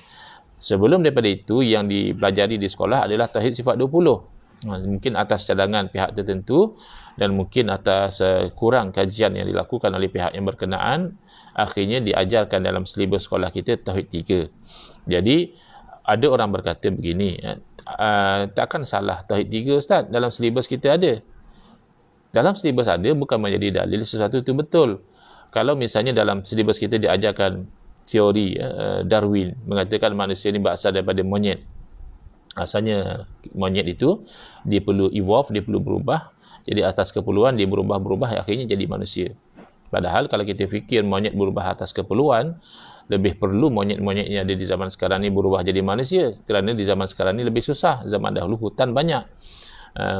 Sebelum daripada itu, yang dipelajari di sekolah adalah tauhid sifat 20. Mungkin atas cadangan pihak tertentu dan mungkin atas kurang kajian yang dilakukan oleh pihak yang berkenaan, akhirnya diajarkan dalam silibus sekolah kita tauhid 3. Jadi ada orang berkata begini, takkan salah tauhid 3 Ustaz, dalam silibus kita ada. Dalam silibus ada bukan menjadi dalil sesuatu itu betul. Kalau misalnya dalam silibus kita diajarkan teori Darwin mengatakan manusia ini berasal daripada monyet. Asalnya monyet itu dia perlu evolve, dia perlu berubah. Jadi atas keperluan dia berubah-berubah, akhirnya jadi manusia. Padahal kalau kita fikir monyet berubah atas keperluan, lebih perlu monyet-monyet yang ada di zaman sekarang ni berubah jadi manusia. Kerana di zaman sekarang ni lebih susah. Zaman dahulu hutan banyak,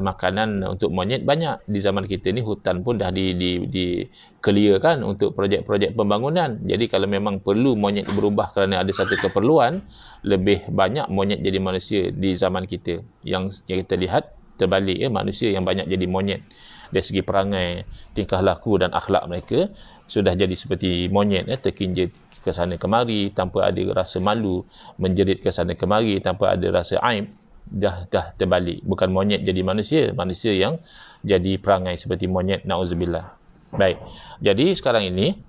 makanan untuk monyet banyak. Di zaman kita ni hutan pun dah di-clearkan untuk projek-projek pembangunan. Jadi kalau memang perlu monyet berubah kerana ada satu keperluan, lebih banyak monyet jadi manusia di zaman kita. Yang kita lihat terbalik, manusia yang banyak jadi monyet. Dari segi perangai, tingkah laku dan akhlak mereka sudah jadi seperti monyet, terkinja ke sana kemari tanpa ada rasa malu, menjerit ke sana kemari tanpa ada rasa aib. Dah terbalik, bukan monyet jadi manusia, manusia yang jadi perangai seperti monyet, na'udzubillah. Baik, jadi sekarang ini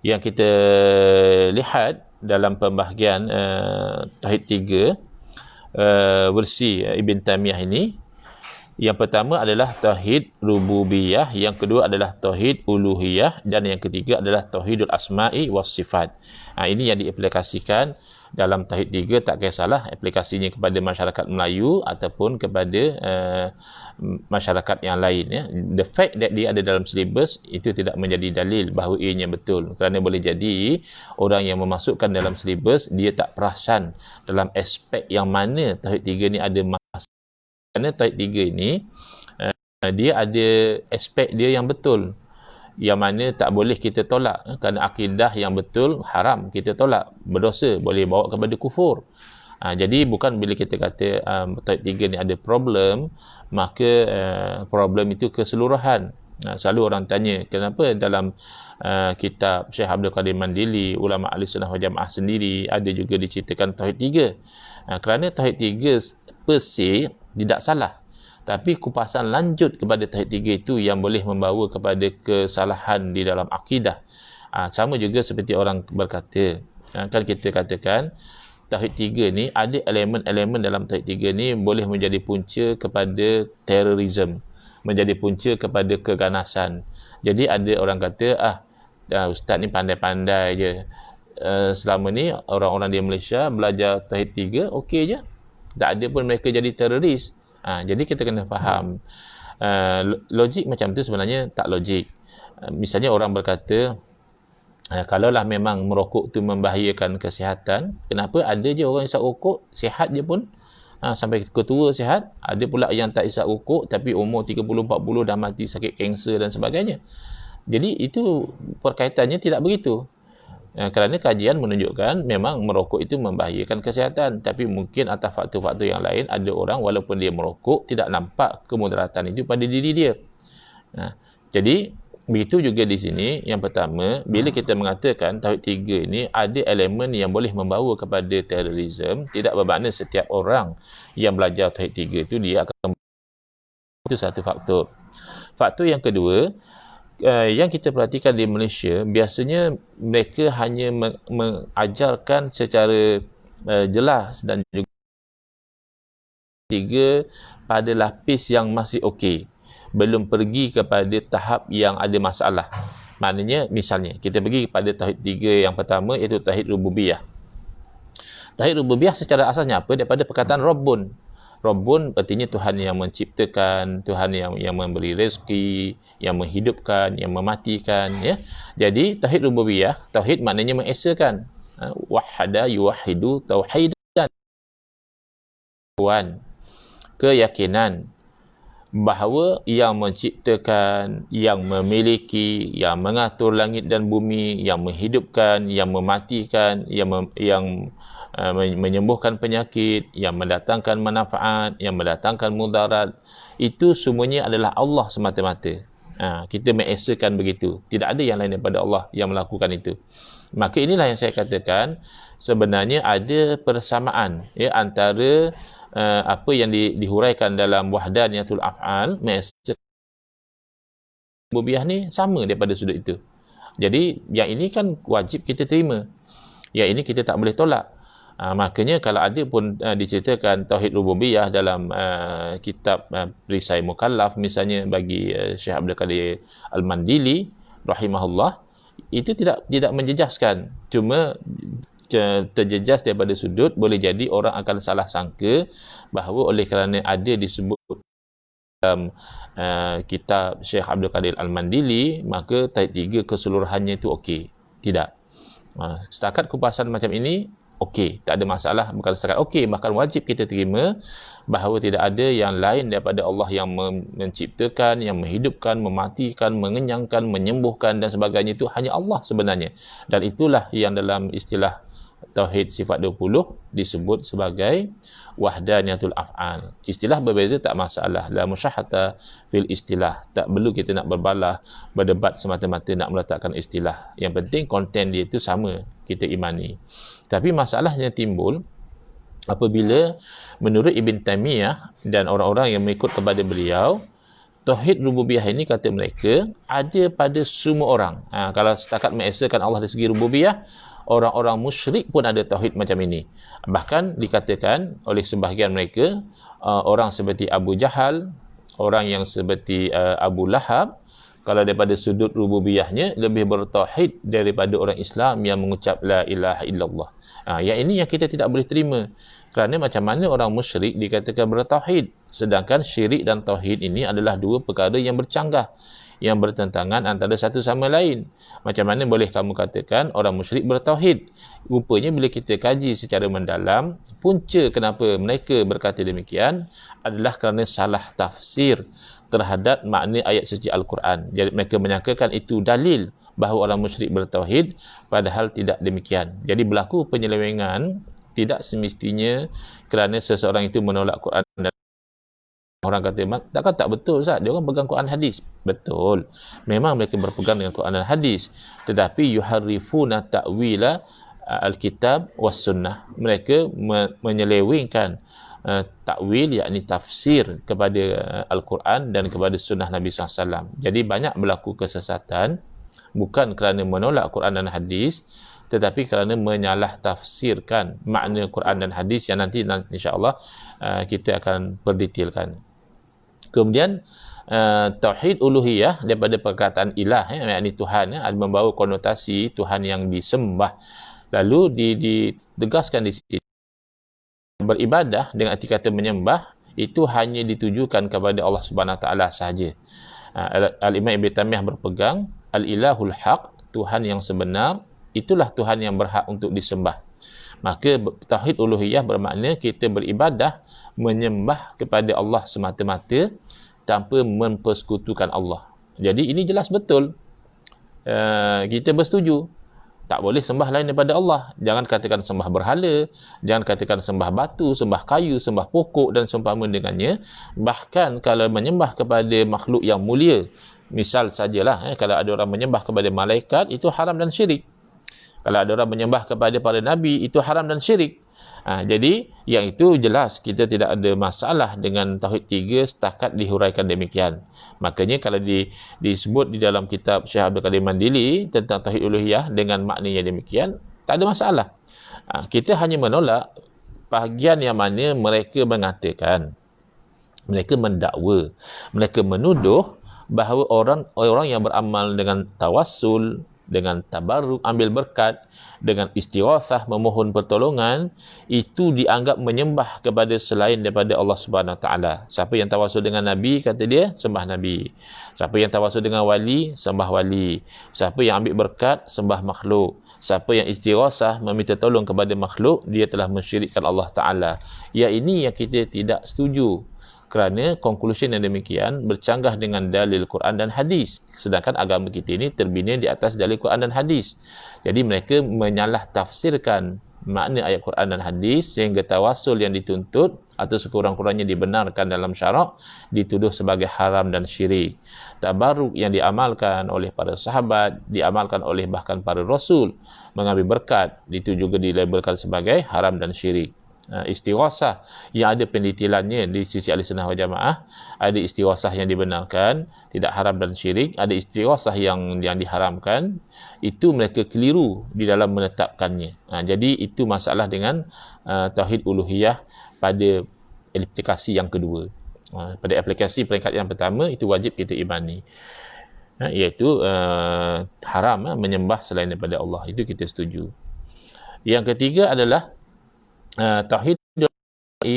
yang kita lihat dalam pembahagian tauhid 3 versi Ibn Taymiyah ini, yang pertama adalah tauhid rububiyah, yang kedua adalah tauhid uluhiyah, dan yang ketiga adalah tauhidul asma'i was sifat. Ini yang diaplikasikan dalam Tauhid 3 tak kisahlah aplikasinya kepada masyarakat Melayu ataupun kepada masyarakat yang lain, ya. The fact that dia ada dalam silibus itu tidak menjadi dalil bahawa ianya betul, kerana boleh jadi orang yang memasukkan dalam silibus dia tak perasan dalam aspek yang mana Tauhid 3 ni ada masalah. Kerana Tauhid 3 ini dia ada aspek dia yang betul, yang mana tak boleh kita tolak, kerana akidah yang betul haram kita tolak, berdosa, boleh bawa kepada kufur. Jadi bukan bila kita kata Tauhid 3 ni ada problem, maka problem itu keseluruhan. Selalu orang tanya kenapa dalam kitab Syekh Abdul Qadir Mandili, ulama ahli sunnah wal jamaah sendiri ada juga diceritakan Tauhid 3. Kerana Tauhid 3 per se tidak salah, tapi kupasan lanjut kepada Tauhid 3 itu yang boleh membawa kepada kesalahan di dalam akidah. Sama juga seperti orang berkata, kan kita katakan Tauhid 3 ni ada elemen-elemen dalam Tauhid 3 ni boleh menjadi punca kepada terorisme, menjadi punca kepada keganasan. Jadi ada orang kata, ustaz ni pandai-pandai je. Selama ni orang-orang di Malaysia belajar Tauhid 3 okey je, tak ada pun mereka jadi teroris. Jadi kita kena faham logik macam tu sebenarnya tak logik. Misalnya orang berkata, kalaulah memang merokok tu membahayakan kesihatan, kenapa ada je orang isap rokok sihat je pun, sampai ketua sihat, ada pula yang tak isap rokok tapi umur 30-40 dah mati sakit kanser dan sebagainya. Jadi itu perkaitannya tidak begitu. Kerana kajian menunjukkan memang merokok itu membahayakan kesihatan, tapi mungkin atas faktor-faktor yang lain ada orang walaupun dia merokok tidak nampak kemudaratan itu pada diri dia. Jadi begitu juga di sini. Yang pertama, bila kita mengatakan Tauhid 3 ini ada elemen yang boleh membawa kepada terorisme, tidak bermakna setiap orang yang belajar Tauhid 3 itu dia akan, itu satu faktor. Faktor yang kedua, yang kita perhatikan di Malaysia, biasanya mereka hanya mengajarkan secara jelas dan juga 3 pada lapis yang masih okey, belum pergi kepada tahap yang ada masalah. Maknanya misalnya kita pergi kepada Tauhid 3 yang pertama, iaitu Tauhid Rububiyah. Tauhid Rububiyah secara asasnya apa? Daripada perkataan Rabbun. Rabbun artinya Tuhan yang menciptakan, Tuhan yang memberi rezeki, yang menghidupkan, yang mematikan, ya. Jadi Tauhid Rububiyah, tauhid maknanya mengesakan. Wahada yuwahidu tauhidan. Keyakinan bahawa yang menciptakan, yang memiliki, yang mengatur langit dan bumi, yang menghidupkan, yang mematikan, yang menyembuhkan penyakit, yang mendatangkan manfaat, yang mendatangkan mudarat, itu semuanya adalah Allah semata-mata. Kita mengesakan begitu. Tidak ada yang lain daripada Allah yang melakukan itu. Maka inilah yang saya katakan, sebenarnya ada persamaan, ya, antara apa yang dihuraikan dalam wahdaniyatul af'al, rububiyah ni sama daripada sudut itu. Jadi yang ini kan wajib kita terima, yang ini kita tak boleh tolak. Makanya kalau ada pun diceritakan Tauhid Rububiyah dalam kitab Perisai Mukallaf misalnya bagi Syekh Abdul Qadir Al-Mandili rahimahullah, itu tidak menjejaskan, cuma terjejas daripada sudut boleh jadi orang akan salah sangka bahawa oleh kerana ada disebut dalam kitab Syekh Abdul Qadir Al-Mandili maka Tauhid 3 keseluruhannya itu okey. Tidak. Setakat kupasan macam ini okey, tak ada masalah. Bukan setakat okey, bahkan wajib kita terima bahawa tidak ada yang lain daripada Allah yang menciptakan, yang menghidupkan, mematikan, mengenyangkan, menyembuhkan dan sebagainya. Itu hanya Allah sebenarnya. Dan itulah yang dalam istilah Tauhid sifat 20 disebut sebagai wahdaniyatul af'al. Istilah berbeza tak masalah, la musyahata fil istilah. Tak perlu kita nak berdebat semata-mata nak meletakkan istilah. Yang penting konten dia itu sama, kita imani. Tapi masalahnya timbul apabila menurut Ibn Taymiyah dan orang-orang yang mengikut kepada beliau, Tauhid Rububiyah ini kata mereka ada pada semua orang. Kalau setakat mengesakan Allah dari segi Rububiyah, orang-orang musyrik pun ada tauhid macam ini. Bahkan dikatakan oleh sebahagian mereka, orang seperti Abu Jahal, orang yang seperti Abu Lahab, kalau daripada sudut rububiyahnya lebih bertauhid daripada orang Islam yang mengucap la ilaha illallah. Yang ini yang kita tidak boleh terima. Kerana macam mana orang musyrik dikatakan bertauhid, sedangkan syirik dan tauhid ini adalah dua perkara yang bercanggah, yang bertentangan antara satu sama lain. Macam mana boleh kamu katakan orang musyrik bertauhid? Rupanya bila kita kaji secara mendalam, punca kenapa mereka berkata demikian adalah kerana salah tafsir terhadap makna ayat suci Al-Quran. Jadi mereka menyangkakan itu dalil bahawa orang musyrik bertauhid, padahal tidak demikian. Jadi berlaku penyelewengan tidak semestinya kerana seseorang itu menolak Quran dan orang kata, takkan tak betul Ustaz, dia orang pegang Quran hadis. Betul, memang mereka berpegang dengan Quran dan hadis, tetapi yuharrifuna ta'wila al-kitab was sunnah. Mereka menyelewengkan takwil, yakni tafsir kepada Al-Quran dan kepada sunnah Nabi SAW. Jadi banyak berlaku kesesatan, bukan kerana menolak Quran dan hadis, tetapi kerana menyalah tafsirkan makna Quran dan hadis yang nanti insya-Allah kita akan perdetailkan. Kemudian tauhid uluhiyah daripada perkataan ilah, yakni Tuhan, ada membawa konotasi Tuhan yang disembah. Lalu ditegaskan di sini, beribadah dengan arti kata menyembah itu hanya ditujukan kepada Allah Subhanahu Wa Taala sahaja. Al-Imam Ibn Taymiyah berpegang al-ilahul haq, Tuhan yang sebenar, itulah Tuhan yang berhak untuk disembah. Maka tauhid uluhiyah bermakna kita beribadah menyembah kepada Allah semata-mata tanpa mempersekutukan Allah. Jadi ini jelas betul. Kita bersetuju. Tak boleh sembah lain daripada Allah. Jangan katakan sembah berhala, jangan katakan sembah batu, sembah kayu, sembah pokok dan seumpama dengannya. Bahkan kalau menyembah kepada makhluk yang mulia, misal sajalah, kalau ada orang menyembah kepada malaikat, itu haram dan syirik. Kalau ada orang menyembah kepada para nabi, itu haram dan syirik. Jadi yang itu jelas kita tidak ada masalah dengan tauhid tiga setakat dihuraikan demikian. Makanya kalau disebut di dalam kitab Syekh Abdul Qadir Mandili tentang tauhid uluhiyah dengan maknanya demikian, tak ada masalah. Kita hanya menolak bahagian yang mana mereka mengatakan, mereka mendakwa, mereka menuduh bahawa orang yang beramal dengan tawassul, dengan tabarruk, ambil berkat, dengan istighatsah, memohon pertolongan, itu dianggap menyembah kepada selain daripada Allah Subhanahu Wa Taala. Siapa yang tawasul dengan Nabi, kata dia, sembah Nabi. Siapa yang tawasul dengan wali, sembah wali. Siapa yang ambil berkat, sembah makhluk. Siapa yang istighatsah, meminta tolong kepada makhluk, dia telah mensyirikkan Allah Taala. Ya, ini yang kita tidak setuju. Kerana conclusion yang demikian bercanggah dengan dalil Quran dan hadis. Sedangkan agama kita ini terbina di atas dalil Quran dan hadis. Jadi mereka menyalah tafsirkan makna ayat Quran dan hadis sehingga tawasul yang dituntut atau sekurang-kurangnya dibenarkan dalam syarak dituduh sebagai haram dan syirik. Tabarruk yang diamalkan oleh para sahabat, diamalkan oleh bahkan para rasul, mengambil berkat, itu juga dilabelkan sebagai haram dan syirik. Istighatsah yang ada pendetailannya di sisi Ahlussunnah wal Jamaah, ada istighatsah yang dibenarkan, tidak haram dan syirik, ada istighatsah yang diharamkan, itu mereka keliru di dalam menetapkannya. Jadi itu masalah dengan tauhid uluhiyah pada aplikasi yang kedua. Pada aplikasi peringkat yang pertama, itu wajib kita imani, iaitu haram menyembah selain daripada Allah. Itu kita setuju. Yang ketiga adalah tauhid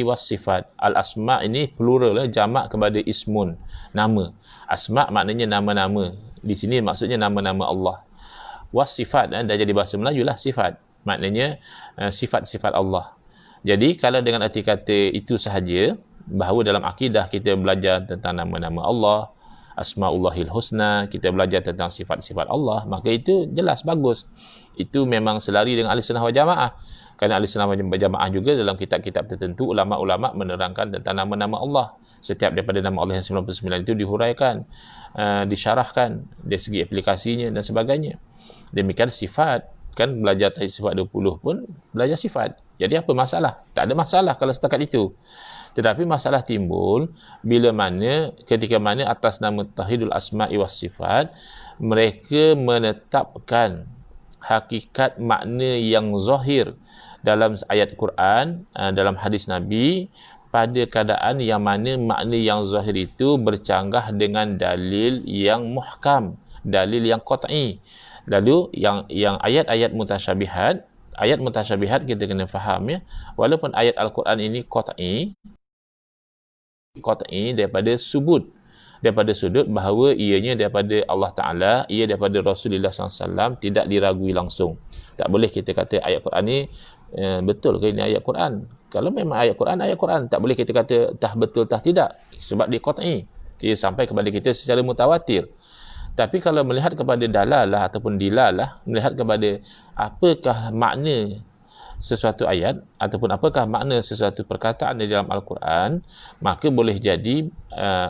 was sifat. Al-asma ini plural, jamak kepada ismun, nama. Asma maknanya nama-nama. Di sini maksudnya nama-nama Allah. Was sifat dah jadi bahasa Melayu lah, sifat. Maknanya sifat-sifat Allah. Jadi kalau dengan arti kata itu sahaja, bahawa dalam akidah kita belajar tentang nama-nama Allah, Asmaullahil Husna, kita belajar tentang sifat-sifat Allah, maka itu jelas, bagus. Itu memang selari dengan Ahlussunnah wal Jamaah. Kerana Ahlussunnah wal Jamaah juga dalam kitab-kitab tertentu, ulama-ulama menerangkan tentang nama-nama Allah. Setiap daripada nama Allah yang 99 itu dihuraikan, disyarahkan dari segi aplikasinya dan sebagainya. Demikian sifat, kan belajar sifat 20 pun belajar sifat. Jadi apa masalah? Tak ada masalah kalau setakat itu. Tetapi masalah timbul ketika mana atas nama tauhidul asma'i was sifat mereka menetapkan hakikat makna yang zahir dalam ayat Quran, dalam hadis Nabi, pada keadaan yang mana makna yang zahir itu bercanggah dengan dalil yang muhkam, dalil yang qat'i. Lalu yang ayat-ayat mutasyabihat kita kena faham, ya, walaupun ayat Al-Quran ini qat'i daripada sudut bahawa ianya daripada Allah Ta'ala, ia daripada Rasulullah SAW, tidak diragui langsung. Tak boleh kita kata ayat Quran ni betul ke ini ayat Quran. Kalau memang ayat Quran, tak boleh kita kata tah betul tah tidak, sebab dia qat'i, ia sampai kepada kita secara mutawatir. Tapi kalau melihat kepada dalalah ataupun dilalah, melihat kepada apakah makna sesuatu ayat ataupun apakah makna sesuatu perkataan di dalam Al-Quran, maka boleh jadi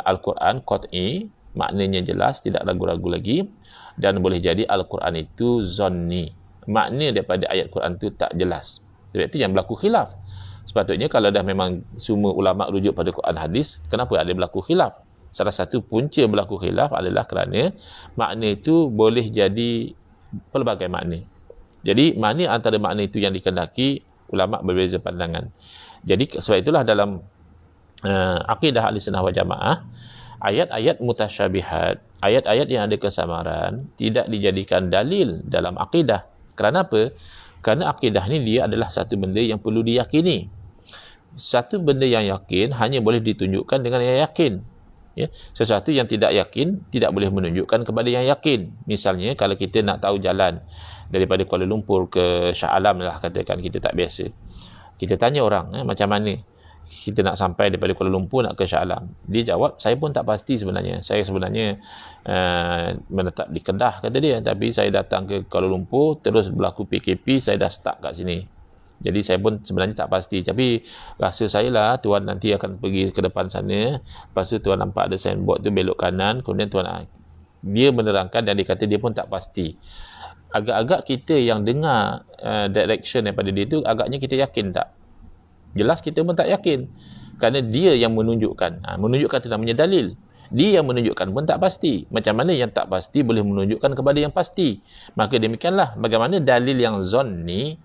Al-Quran qat'i, maknanya jelas, tidak ragu-ragu lagi, dan boleh jadi Al-Quran itu zanni, makna daripada ayat Quran itu tak jelas. Sebab itu yang berlaku khilaf. Sepatutnya kalau dah memang semua ulama rujuk pada Quran hadis, kenapa ada berlaku khilaf? Salah satu punca berlaku khilaf adalah kerana makna itu boleh jadi pelbagai makna. Jadi mana antara makna itu yang dikehendaki, ulama berbeza pandangan. Jadi sebab itulah dalam akidah Ahlussunnah wal Jamaah, ayat-ayat mutasyabihat, ayat-ayat yang ada kesamaran tidak dijadikan dalil dalam akidah. Kerana apa? Kerana akidah ni dia adalah satu benda yang perlu diyakini. Satu benda yang yakin hanya boleh ditunjukkan dengan yang yakin. Ya, sesuatu yang tidak yakin tidak boleh menunjukkan kepada yang yakin. Misalnya kalau kita nak tahu jalan daripada Kuala Lumpur ke Shah Alam lah, katakan kita tak biasa, kita tanya orang macam mana kita nak sampai daripada Kuala Lumpur nak ke Shah Alam. Dia jawab, saya pun tak pasti sebenarnya, saya sebenarnya menetap di Kedah, kata dia, tapi saya datang ke Kuala Lumpur, terus berlaku PKP, saya dah stuck kat sini. Jadi saya pun sebenarnya tak pasti, tapi rasa saya lah tuan nanti akan pergi ke depan sana, lepas tu tuan nampak ada signboard tu belok kanan, kemudian tuan, dia menerangkan dan dia kata dia pun tak pasti. Agak-agak kita yang dengar direction daripada dia tu, agaknya kita yakin tak? Jelas kita pun tak yakin, kerana dia yang menunjukkan. Menunjukkan itu namanya dalil. Dia yang menunjukkan pun tak pasti. Macam mana yang tak pasti boleh menunjukkan kepada yang pasti? Maka demikianlah bagaimana dalil yang zanni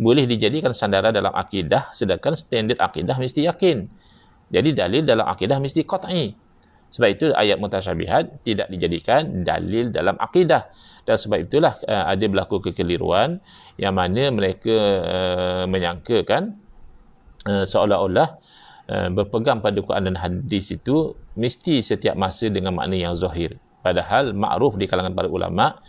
boleh dijadikan sandaran dalam akidah, sedangkan standard akidah mesti yakin. Jadi dalil dalam akidah mesti qat'i. Sebab itu ayat mutasyabihat tidak dijadikan dalil dalam akidah. Dan sebab itulah ada berlaku kekeliruan yang mana mereka menyangkakan seolah-olah berpegang pada Quran dan hadis itu mesti setiap masa dengan makna yang zahir. Padahal makruf di kalangan para ulama,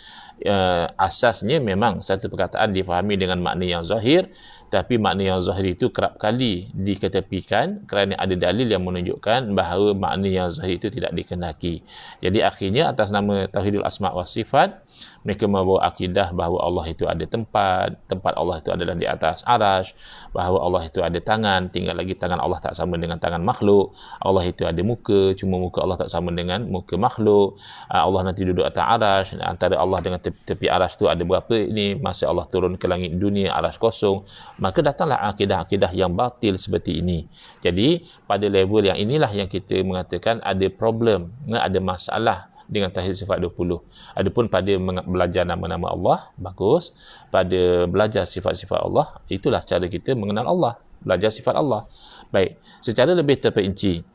asasnya memang satu perkataan difahami dengan makna yang zahir, tapi makna yang zahir itu kerap kali diketepikan kerana ada dalil yang menunjukkan bahawa makna yang zahir itu tidak dikehendaki. Jadi akhirnya atas nama Tauhidul Asma' wa Sifat, mereka membawa akidah bahawa Allah itu ada tempat Allah itu adalah di atas arasy, bahawa Allah itu ada tangan, tinggal lagi tangan Allah tak sama dengan tangan makhluk, Allah itu ada muka, cuma muka Allah tak sama dengan muka makhluk, Allah nanti duduk atas arasy, antara Allah dengan tepi arasy tu ada berapa ini, masa Allah turun ke langit dunia arasy kosong. Maka datanglah akidah-akidah yang batil seperti ini. Jadi pada level yang inilah yang kita mengatakan ada problem, ada masalah dengan tauhid sifat 20. Adapun pada belajar nama-nama Allah, bagus. Pada belajar sifat-sifat Allah, itulah cara kita mengenal Allah, belajar sifat Allah. Baik, secara lebih terperinci,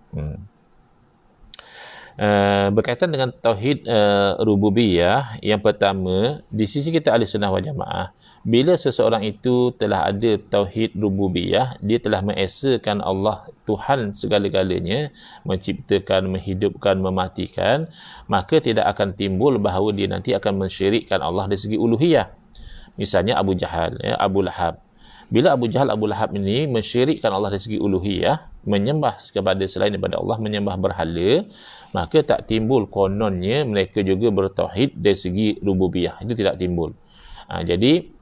berkaitan dengan tauhid rububiyah, yang pertama, di sisi kita Ahlussunnah wal Jamaah, bila seseorang itu telah ada tauhid rububiyah, dia telah mengesakan Allah Tuhan segala-galanya, menciptakan, menghidupkan, mematikan, maka tidak akan timbul bahawa dia nanti akan mensyirikkan Allah dari segi uluhiyah. Misalnya Abu Jahal, Abu Lahab. Bila Abu Jahal, Abu Lahab ini mensyirikkan Allah dari segi uluhiyah, menyembah kepada selain daripada Allah, menyembah berhala, maka tak timbul kononnya mereka juga bertauhid dari segi rububiyah. Itu tidak timbul. Jadi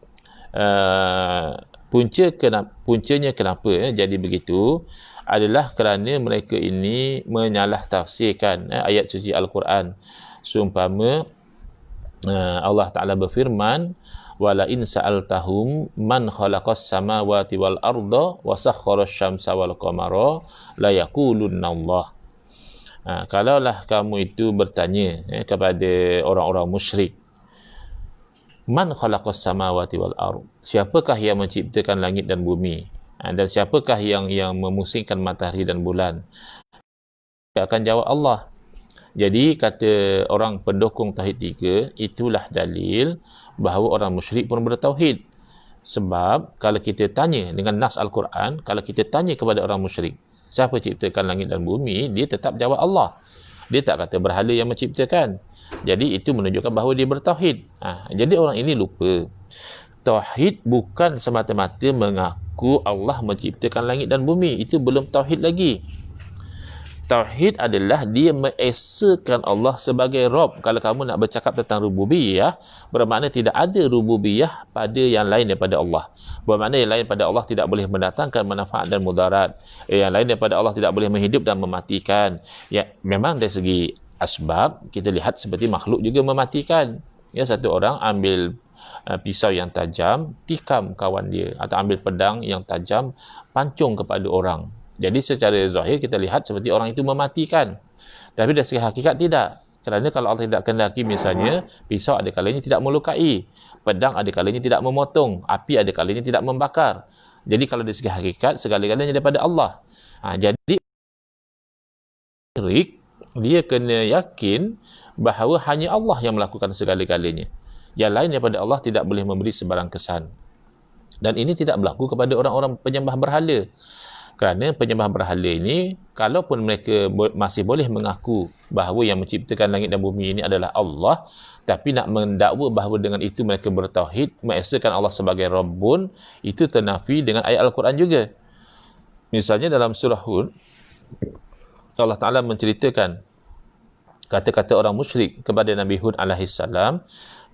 puncanya kenapa jadi begitu adalah kerana mereka ini menyalah tafsirkan ayat suci Al-Quran. Seumpama Allah Ta'ala berfirman, wala in sa'altahum man khalaqas samawati wal arda wa sakhkhara asy-syamsa wal qamara la yaqulunna Allah. Kalaulah kamu itu bertanya kepada orang-orang musyrik, man khalaqas samawati wal ard, siapakah yang menciptakan langit dan bumi? Dan siapakah yang memusingkan matahari dan bulan? Dia akan jawab Allah. Jadi kata orang pendukung tauhid 3, itulah dalil bahawa orang musyrik pun bertauhid. Sebab kalau kita tanya dengan nas Al-Quran, kalau kita tanya kepada orang musyrik, siapa ciptakan langit dan bumi, dia tetap jawab Allah. Dia tak kata berhala yang menciptakan. Jadi itu menunjukkan bahawa dia bertauhid. Jadi orang ini lupa. Tauhid bukan semata-mata mengaku Allah menciptakan langit dan bumi. Itu belum tauhid lagi. Tauhid adalah dia mengesakan Allah sebagai Rabb. Kalau kamu nak bercakap tentang rububiyah, bermakna tidak ada rububiyah pada yang lain daripada Allah. Bermakna yang lain pada Allah tidak boleh mendatangkan manfaat dan mudarat. Yang lain daripada Allah tidak boleh menghidup dan mematikan. Ya, memang dari segi asbab, kita lihat seperti makhluk juga mematikan. Ya, satu orang ambil pisau yang tajam, tikam kawan dia. Atau ambil pedang yang tajam, pancung kepada orang. Jadi secara zahir kita lihat seperti orang itu mematikan. Tapi dari segi hakikat tidak. Kerana kalau Allah tidak kehendaki, misalnya, pisau ada kalanya tidak melukai. Pedang ada kalanya tidak memotong. Api ada kalanya tidak membakar. Jadi kalau dari segi hakikat, segala-galanya daripada Allah. Jadi, dia kena yakin bahawa hanya Allah yang melakukan segala-galanya. Yang lain daripada Allah tidak boleh memberi sebarang kesan. Dan ini tidak berlaku kepada orang-orang penyembah berhala. Kerana penyembah berhala ini, kalaupun mereka masih boleh mengaku bahawa yang menciptakan langit dan bumi ini adalah Allah, tapi nak mendakwa bahawa dengan itu mereka bertauhid, mengesakan Allah sebagai Rabbun, itu ternafi dengan ayat Al-Quran juga. Misalnya dalam surah Hud, Allah Ta'ala menceritakan kata-kata orang musyrik kepada Nabi Hud AS.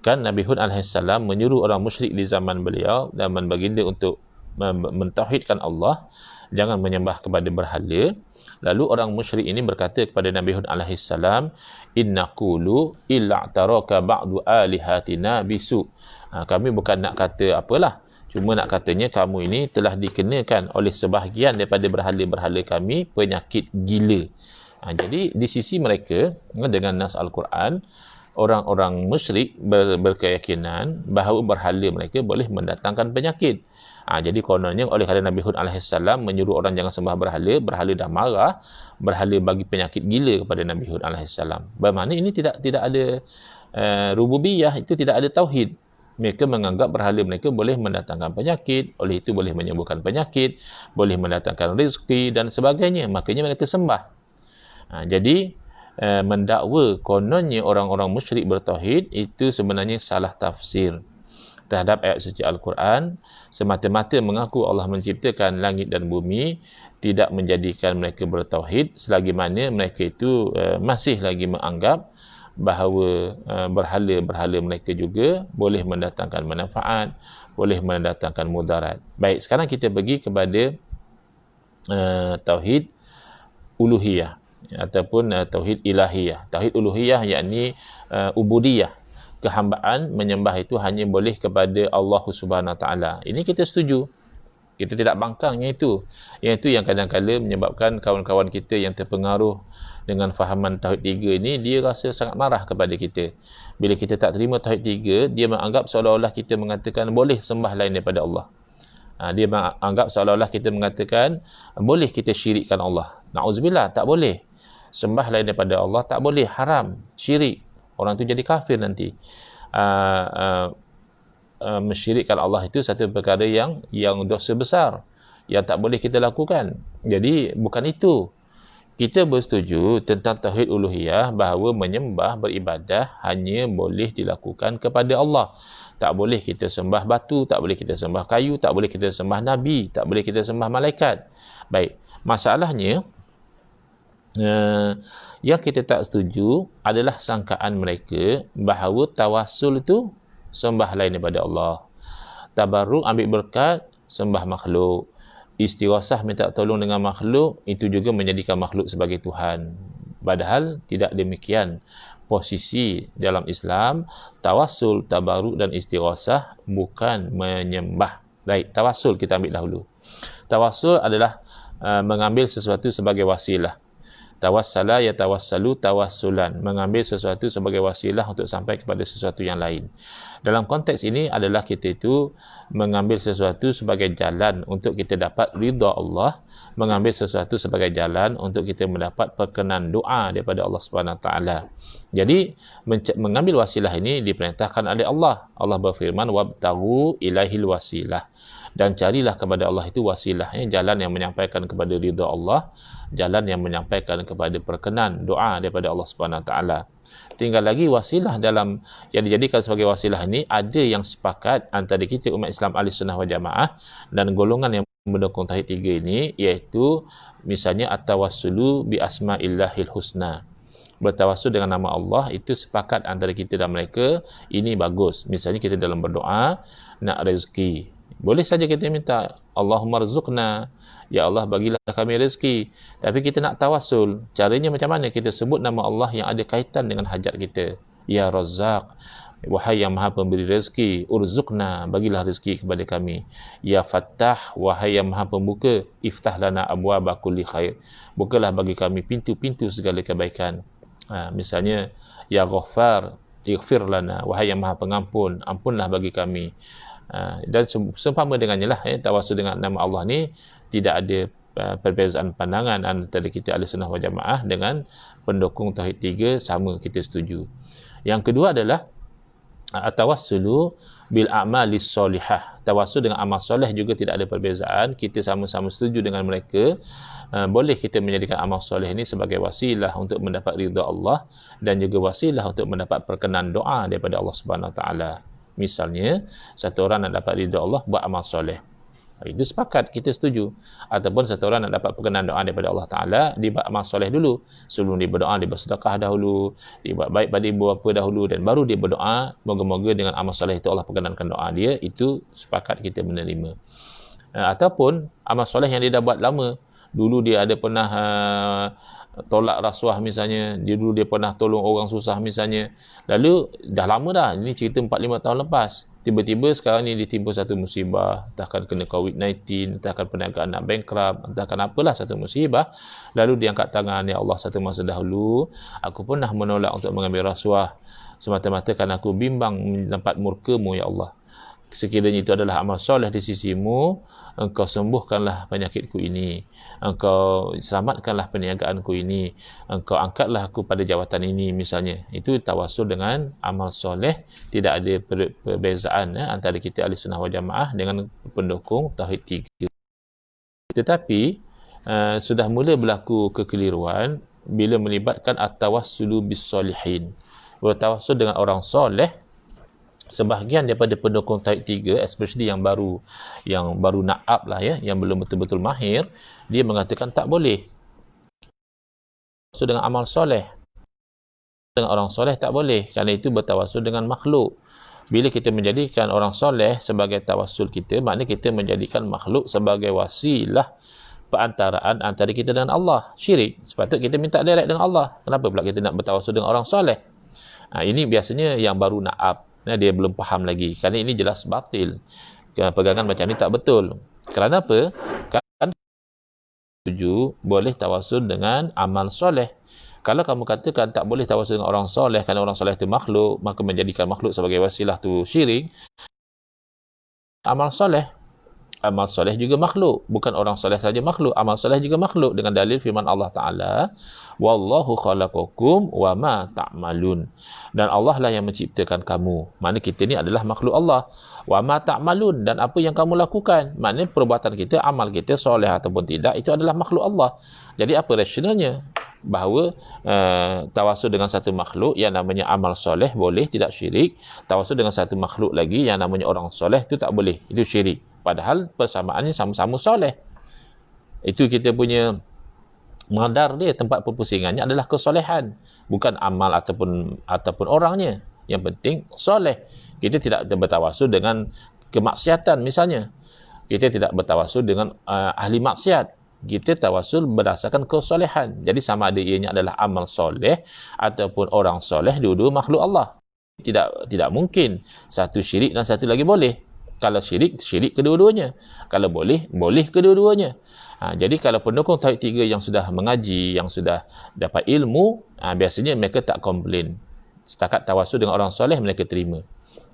Kan Nabi Hud AS menyuruh orang musyrik di zaman beliau, zaman baginda, untuk mentauhidkan Allah, jangan menyembah kepada berhala. Lalu orang musyrik ini berkata kepada Nabi Hud alaihi salam, innaqulu illa taraka ba'du alihatina bisu. Kami bukan nak kata apalah, cuma nak katanya kamu ini telah dikenakan oleh sebahagian daripada berhala-berhala kami penyakit gila. Jadi di sisi mereka, dengan nas Al-Quran, orang-orang musyrik berkeyakinan bahawa berhala mereka boleh mendatangkan penyakit. Jadi kononnya oleh kerana Nabi Hud AS menyuruh orang jangan sembah berhala, berhala dah marah, berhala bagi penyakit gila kepada Nabi Hud AS. Bermakna ini tidak ada rububiyah, itu tidak ada tauhid. Mereka menganggap berhala mereka boleh mendatangkan penyakit, oleh itu boleh menyembuhkan penyakit, boleh mendatangkan rezeki dan sebagainya. Makanya mereka sembah. Jadi mendakwa kononnya orang-orang musyrik bertauhid, itu sebenarnya salah tafsir terhadap ayat suci Al-Quran. Semata-mata mengaku Allah menciptakan langit dan bumi tidak menjadikan mereka bertauhid, selagi mana mereka itu masih lagi menganggap bahawa berhala-berhala mereka juga boleh mendatangkan manfaat, boleh mendatangkan mudarat. Baik, sekarang kita pergi kepada tauhid uluhiyah ataupun tauhid ilahiyah. Tauhid uluhiyah yakni ubudiyah, kehambaan, menyembah itu hanya boleh kepada Allah Subhanahu Wa Taala. Ini kita setuju. Kita tidak bangkang yang itu. Yang itu yang kadang-kadang menyebabkan kawan-kawan kita yang terpengaruh dengan fahaman tauhid 3 ini, dia rasa sangat marah kepada kita. Bila kita tak terima tauhid 3, dia menganggap seolah-olah kita mengatakan boleh sembah lain daripada Allah. Dia menganggap seolah-olah kita mengatakan boleh kita syirikkan Allah. Na'udzubillah, tak boleh. Sembah lain daripada Allah tak boleh, haram, syirik. Orang tu jadi kafir nanti. Mensyirikkan Allah itu satu perkara yang dosa besar, yang tak boleh kita lakukan. Jadi bukan itu. Kita bersetuju tentang tauhid uluhiyah bahawa menyembah, beribadah hanya boleh dilakukan kepada Allah. Tak boleh kita sembah batu, tak boleh kita sembah kayu, tak boleh kita sembah nabi, tak boleh kita sembah malaikat. Baik, masalahnya yang kita tak setuju adalah sangkaan mereka bahawa tawassul itu sembah lain daripada Allah. Tabarruk, ambil berkat, sembah makhluk. Istighasah, minta tolong dengan makhluk, itu juga menjadikan makhluk sebagai Tuhan. Padahal tidak demikian. Posisi dalam Islam, tawassul, tabarruk dan istighasah bukan menyembah. Baik, tawassul kita ambil dahulu. Tawassul adalah mengambil sesuatu sebagai wasilah. Tawassala yatawassalu tawassulan, mengambil sesuatu sebagai wasilah untuk sampai kepada sesuatu yang lain. Dalam konteks ini adalah kita itu mengambil sesuatu sebagai jalan untuk kita dapat ridha Allah, mengambil sesuatu sebagai jalan untuk kita mendapat perkenan doa daripada Allah Subhanahu Wa Taala. Jadi mengambil wasilah ini diperintahkan oleh Allah. Allah berfirman wabtaghu ilaihil wasilah, dan carilah kepada Allah itu wasilah, jalan yang menyampaikan kepada ridha Allah, jalan yang menyampaikan kepada perkenan doa daripada Allah Subhanahu Wa Taala. Tinggal lagi wasilah dalam yang dijadikan sebagai wasilah ini, ada yang sepakat antara kita umat Islam Ahlussunnah wal Jamaah dan golongan yang mendukung tauhid 3 ini, iaitu misalnya at-tawassulu bi asma'illahil husna, bertawassul dengan nama Allah. Itu sepakat antara kita dan mereka, ini bagus. Misalnya kita dalam berdoa nak rezeki, boleh saja kita minta Allahumma rzuqna, ya Allah bagilah kami rezeki. Tapi kita nak tawassul, caranya macam mana? Kita sebut nama Allah yang ada kaitan dengan hajat kita. Ya Razzaq, wahai yang maha pemberi rezeki, urzuqna, bagilah rezeki kepada kami. Ya Fattah, wahai yang maha pembuka, iftah lana abwaba kulli khair, bukalah bagi kami pintu-pintu segala kebaikan. Misalnya Ya Ghaffar, ighfir lana, wahai yang maha pengampun, ampunlah bagi kami. Dan seumpama dengannya lah, tawassul dengan nama Allah ni tidak ada perbezaan pandangan antara kita Ahlussunnah wal Jamaah dengan pendukung tauhid 3, sama, kita setuju. Yang kedua adalah tawassulu bil a'malis solihah, tawassul dengan amal soleh juga tidak ada perbezaan, kita sama-sama setuju dengan mereka. Boleh kita menjadikan amal soleh ini sebagai wasilah untuk mendapat ridha Allah dan juga wasilah untuk mendapat perkenan doa daripada Allah Subhanahu Wa Taala. Misalnya satu orang nak dapat ridha Allah, buat amal soleh, itu sepakat, kita setuju. Ataupun satu orang nak dapat perkenan doa daripada Allah Ta'ala, dia buat amal soleh dulu. Sebelum dia berdoa, dia bersedekah dahulu, dia buat baik pada ibu bapa dahulu, dan baru dia berdoa. Moga-moga dengan amal soleh itu Allah perkenankan doa dia. Itu sepakat kita menerima. Ataupun amal soleh yang dia dah buat lama, dulu dia ada pernah tolak rasuah misalnya, dulu dia pernah tolong orang susah misalnya, lalu dah lama dah, ini cerita 4-5 tahun lepas, tiba-tiba sekarang ni ditimpa satu musibah, entahkan kena COVID-19, entahkan perniagaan nak bankrupt, entahkan apalah satu musibah, lalu dia angkat tangan, ya Allah, satu masa dahulu aku pernah menolak untuk mengambil rasuah semata-mata kerana aku bimbang mendapat murka-Mu, ya Allah. Sekiranya itu adalah amal soleh di sisi-Mu, Engkau sembuhkanlah penyakitku ini, Engkau selamatkanlah perniagaanku ini, Engkau angkatlah aku pada jawatan ini misalnya. Itu tawassul dengan amal soleh, tidak ada perbezaan antara kita Ahlussunnah wal Jamaah dengan pendukung tauhid 3. Tetapi sudah mula berlaku kekeliruan bila melibatkan at-tawassulu bis solihin, bertawassul dengan orang soleh. Sebahagian daripada pendukung tauhid 3, especially yang baru na'ab lah ya, yang belum betul-betul mahir, dia mengatakan tak boleh. So dengan amal soleh, dengan orang soleh tak boleh, kerana itu bertawassul dengan makhluk. Bila kita menjadikan orang soleh sebagai tawassul kita, maknanya kita menjadikan makhluk sebagai wasilah perantaraan antara kita dengan Allah. Syirik. Sepatutnya kita minta direct dengan Allah. Kenapa pula kita nak bertawassul dengan orang soleh? Ini biasanya yang baru na'ab, dia belum faham lagi, kerana ini jelas batil. Pegangan macam ni tak betul. Kerana apa? Kan setuju boleh tawassul dengan amal soleh. Kalau kamu katakan tak boleh tawassul dengan orang soleh kerana orang soleh itu makhluk, maka menjadikan makhluk sebagai wasilah tu syirik. Amal soleh juga makhluk, bukan orang soleh saja makhluk, amal soleh juga makhluk, dengan dalil firman Allah Ta'ala, wallahu khalaqakum wa ma ta'malun, dan Allah lah yang menciptakan kamu. Maknanya kita ni adalah makhluk Allah. Wa ma ta'malun, dan apa yang kamu lakukan, maknanya perbuatan kita, amal kita soleh ataupun tidak, itu adalah makhluk Allah. Jadi apa rasionalnya? Bahawa tawassul dengan satu makhluk yang namanya amal soleh boleh, tidak syirik. Tawassul dengan satu makhluk lagi yang namanya orang soleh, itu tak boleh, itu syirik. Padahal persamaannya sama-sama soleh. Itu kita punya madar dia, tempat perpusingannya adalah kesolehan, bukan amal ataupun orangnya. Yang penting soleh. Kita tidak bertawassul dengan kemaksiatan misalnya. Kita tidak bertawassul dengan ahli maksiat. Kita tawassul berdasarkan kesolehan. Jadi sama ada ianya adalah amal soleh ataupun orang soleh, dua-dua makhluk Allah. Tidak mungkin satu syirik dan satu lagi boleh. Kalau syirik kedua-duanya. Kalau boleh kedua-duanya. Jadi kalau pendukung Tauhid 3 yang sudah mengaji, yang sudah dapat ilmu, biasanya mereka tak komplain. Setakat tawasul dengan orang soleh mereka terima.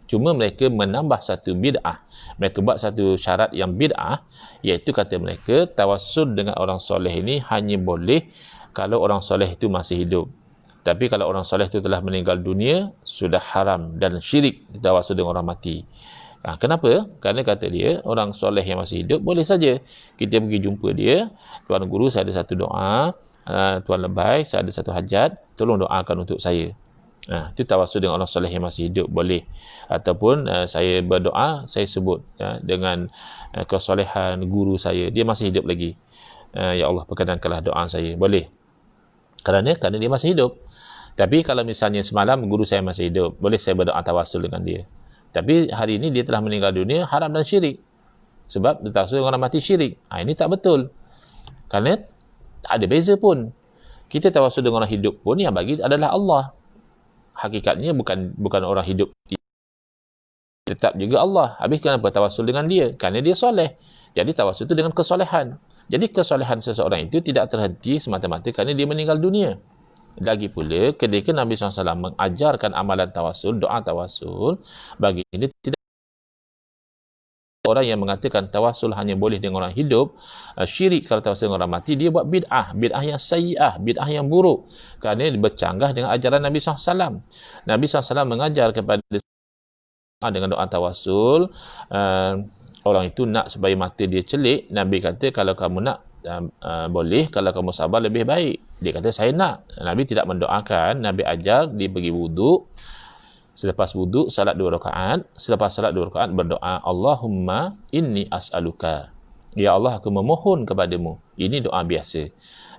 Cuma mereka menambah satu bid'ah. Mereka buat satu syarat yang bid'ah, iaitu kata mereka tawasul dengan orang soleh ini hanya boleh kalau orang soleh itu masih hidup. Tapi kalau orang soleh itu telah meninggal dunia, sudah haram dan syirik tawasul dengan orang mati. Kenapa? Kerana kata dia, orang soleh yang masih hidup, boleh saja kita pergi jumpa dia, Tuan Guru, saya ada satu doa, Tuan Lebay, saya ada satu hajat, tolong doakan untuk saya. Itu tawasul dengan orang soleh yang masih hidup, boleh. Ataupun saya berdoa, saya sebut dengan kesolehan guru saya, dia masih hidup lagi. Ya Allah, perkenankanlah doa saya, boleh. Kerana dia masih hidup. Tapi kalau misalnya semalam guru saya masih hidup, boleh saya berdoa tawasul dengan dia. Tapi hari ini dia telah meninggal dunia, haram dan syirik. Sebab dia tawasul dengan orang mati syirik. Ini tak betul. Kerana tak ada beza pun. Kita tawasul dengan orang hidup pun, yang bagi adalah Allah. Hakikatnya bukan orang hidup, tetap juga Allah. Habis kenapa tawasul dengan dia? Kerana dia soleh. Jadi tawasul itu dengan kesolehan. Jadi kesolehan seseorang itu tidak terhenti semata-mata kerana dia meninggal dunia. Lagi pula ketika Nabi SAW mengajarkan amalan tawasul, doa tawasul, bagi ini tidak orang yang mengatakan tawasul hanya boleh dengan orang hidup, syirik kalau tawasul dengan orang mati, dia buat bid'ah yang sayyi'ah, bid'ah yang buruk, kerana dia bercanggah dengan ajaran Nabi SAW. Nabi SAW mengajar kepada dengan doa tawasul, orang itu nak supaya mata dia celik, Nabi kata kalau kamu nak boleh, kalau kamu sabar lebih baik. Dia kata saya nak. Nabi tidak mendoakan, Nabi ajar dia pergi wuduk. Selepas wuduk, salat 2 rakaat. Selepas salat 2 rakaat berdoa, Allahumma inni as'aluka. Ya Allah, aku memohon kepadamu. Ini doa biasa.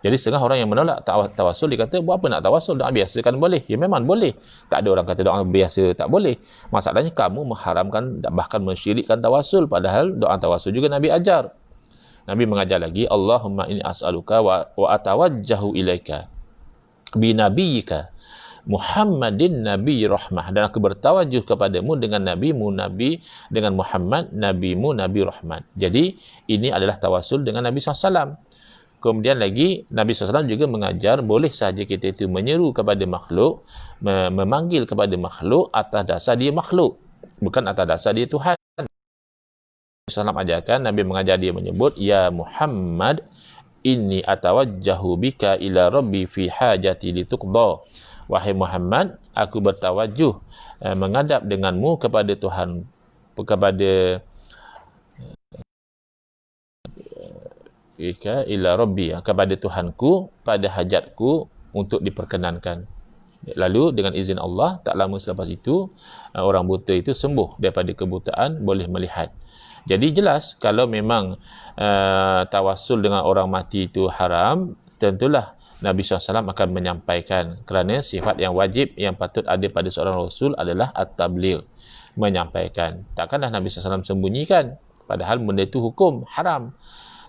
Jadi setengah orang yang menolak tawasul, dia kata, buat apa nak tawasul? Doa biasa kan boleh? Ya memang boleh. Tak ada orang kata doa biasa tak boleh. Masalahnya kamu mengharamkan, bahkan mensyirikkan tawasul. Padahal doa tawasul juga Nabi ajar. Nabi mengajar lagi, Allahumma inni as'aluka wa atawajjahu ilaika binabiyyika Muhammadin Nabi Rahmah, dan aku bertawajuh kepadamu dengan nabimu Nabi, dengan Muhammad nabimu Nabi Rahmat. Jadi ini adalah tawasul dengan Nabi SAW. Kemudian lagi Nabi SAW juga mengajar boleh sahaja kita itu menyeru kepada makhluk, memanggil kepada makhluk atas dasar dia makhluk, bukan atas dasar dia Tuhan. Nabi ajarkan, Nabi mengajar dia menyebut, Ya Muhammad, inni atawajjahu bika ila rabbi fi hajati lituqda. Wahai Muhammad, aku bertawajuh menghadap denganmu kepada Tuhan, kepada ila rabbi, kepada Tuhanku pada hajatku untuk diperkenankan. Lalu dengan izin Allah, tak lama selepas itu orang buta itu sembuh daripada kebutaan, boleh melihat. Jadi jelas kalau memang tawasul dengan orang mati itu haram, tentulah Nabi SAW akan menyampaikan, kerana sifat yang wajib yang patut ada pada seorang Rasul adalah at-tabligh, menyampaikan. Takkanlah Nabi SAW sembunyikan, padahal benda itu hukum haram.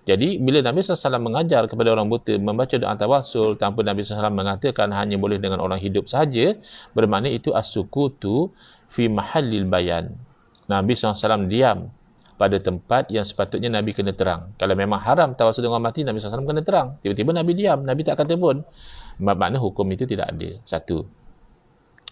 Jadi bila Nabi SAW mengajar kepada orang buta membaca doa tawasul tanpa Nabi SAW mengatakan hanya boleh dengan orang hidup sahaja, bermakna itu as-sukutu fi mahallil bayan. Nabi SAW diam pada tempat yang sepatutnya Nabi kena terang. Kalau memang haram tawasul dengan mati, Nabi SAW kena terang. Tiba-tiba Nabi diam, Nabi tak kata pun. Makna hukum itu tidak ada. Satu.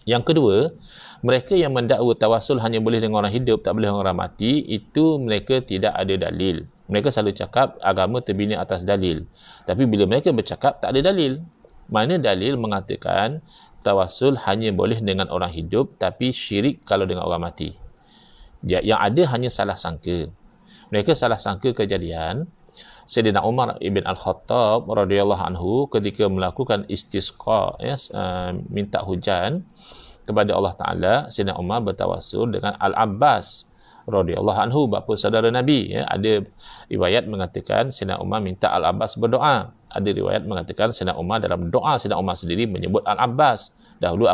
Yang kedua, mereka yang mendakwa tawasul hanya boleh dengan orang hidup, tak boleh dengan orang mati, itu mereka tidak ada dalil. Mereka selalu cakap agama terbina atas dalil. Tapi bila mereka bercakap, tak ada dalil. Mana dalil mengatakan tawasul hanya boleh dengan orang hidup, tapi syirik kalau dengan orang mati. Yang ada hanya salah sangka. Mereka salah sangka kejadian Sayyidina Umar ibn Al-Khattab radhiyallahu anhu ketika melakukan istisqa, minta hujan kepada Allah Ta'ala. Sayyidina Umar bertawasul dengan Al-Abbas radhiyallahu anhu, bapa saudara Nabi. Ada riwayat mengatakan Sayyidina Umar minta Al-Abbas berdoa. Ada riwayat mengatakan Sayyidina Umar dalam doa Sayyidina Umar sendiri menyebut Al-Abbas. Dahulu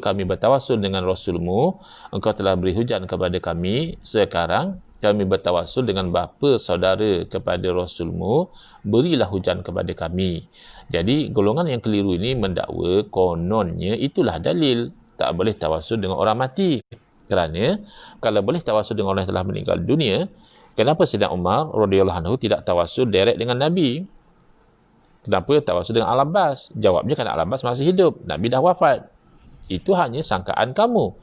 kami bertawasul dengan Rasulmu, engkau telah beri hujan kepada kami. Sekarang kami bertawasul dengan bapa saudara kepada Rasulmu, berilah hujan kepada kami. Jadi golongan yang keliru ini mendakwa kononnya itulah dalil tak boleh tawasul dengan orang mati. Kerana kalau boleh tawasul dengan orang yang telah meninggal dunia, Kenapa Sayyidina Umar radhiyallahu anhu tidak tawasul direct dengan Nabi? Kenapa tawasul dengan Al-Abbas? Jawabnya kerana Al-Abbas masih hidup, Nabi dah wafat. Itu hanya sangkaan kamu.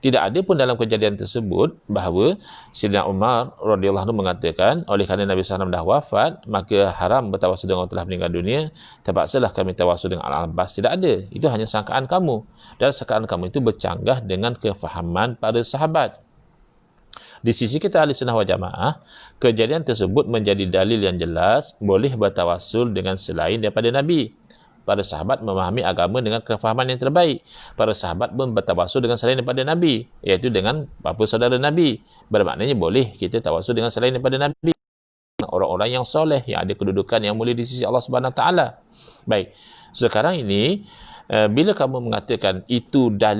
Tidak ada pun dalam kejadian tersebut bahawa Sayyidina Umar radhiyallahu anhu mengatakan oleh kerana Nabi SAW dah wafat, maka haram bertawasul dengan orang telah meninggal dunia, terpaksalah kami tawasul dengan Al-Abbas. Tidak ada. Itu hanya sangkaan kamu. Dan sangkaan kamu itu bercanggah dengan kefahaman para sahabat. Di sisi kita ahli sunnah wal jamaah, kejadian tersebut menjadi dalil yang jelas boleh bertawasul dengan selain daripada Nabi. Para sahabat memahami agama dengan kefahaman yang terbaik. Para sahabat pun bertawasul dengan selain daripada Nabi, iaitu dengan bapa saudara Nabi. Bermaknanya boleh kita tawasul dengan selain daripada Nabi. Orang-orang yang soleh, yang ada kedudukan yang mulia di sisi Allah Subhanahu Wa Taala. Baik, sekarang ini bila kamu mengatakan itu dalil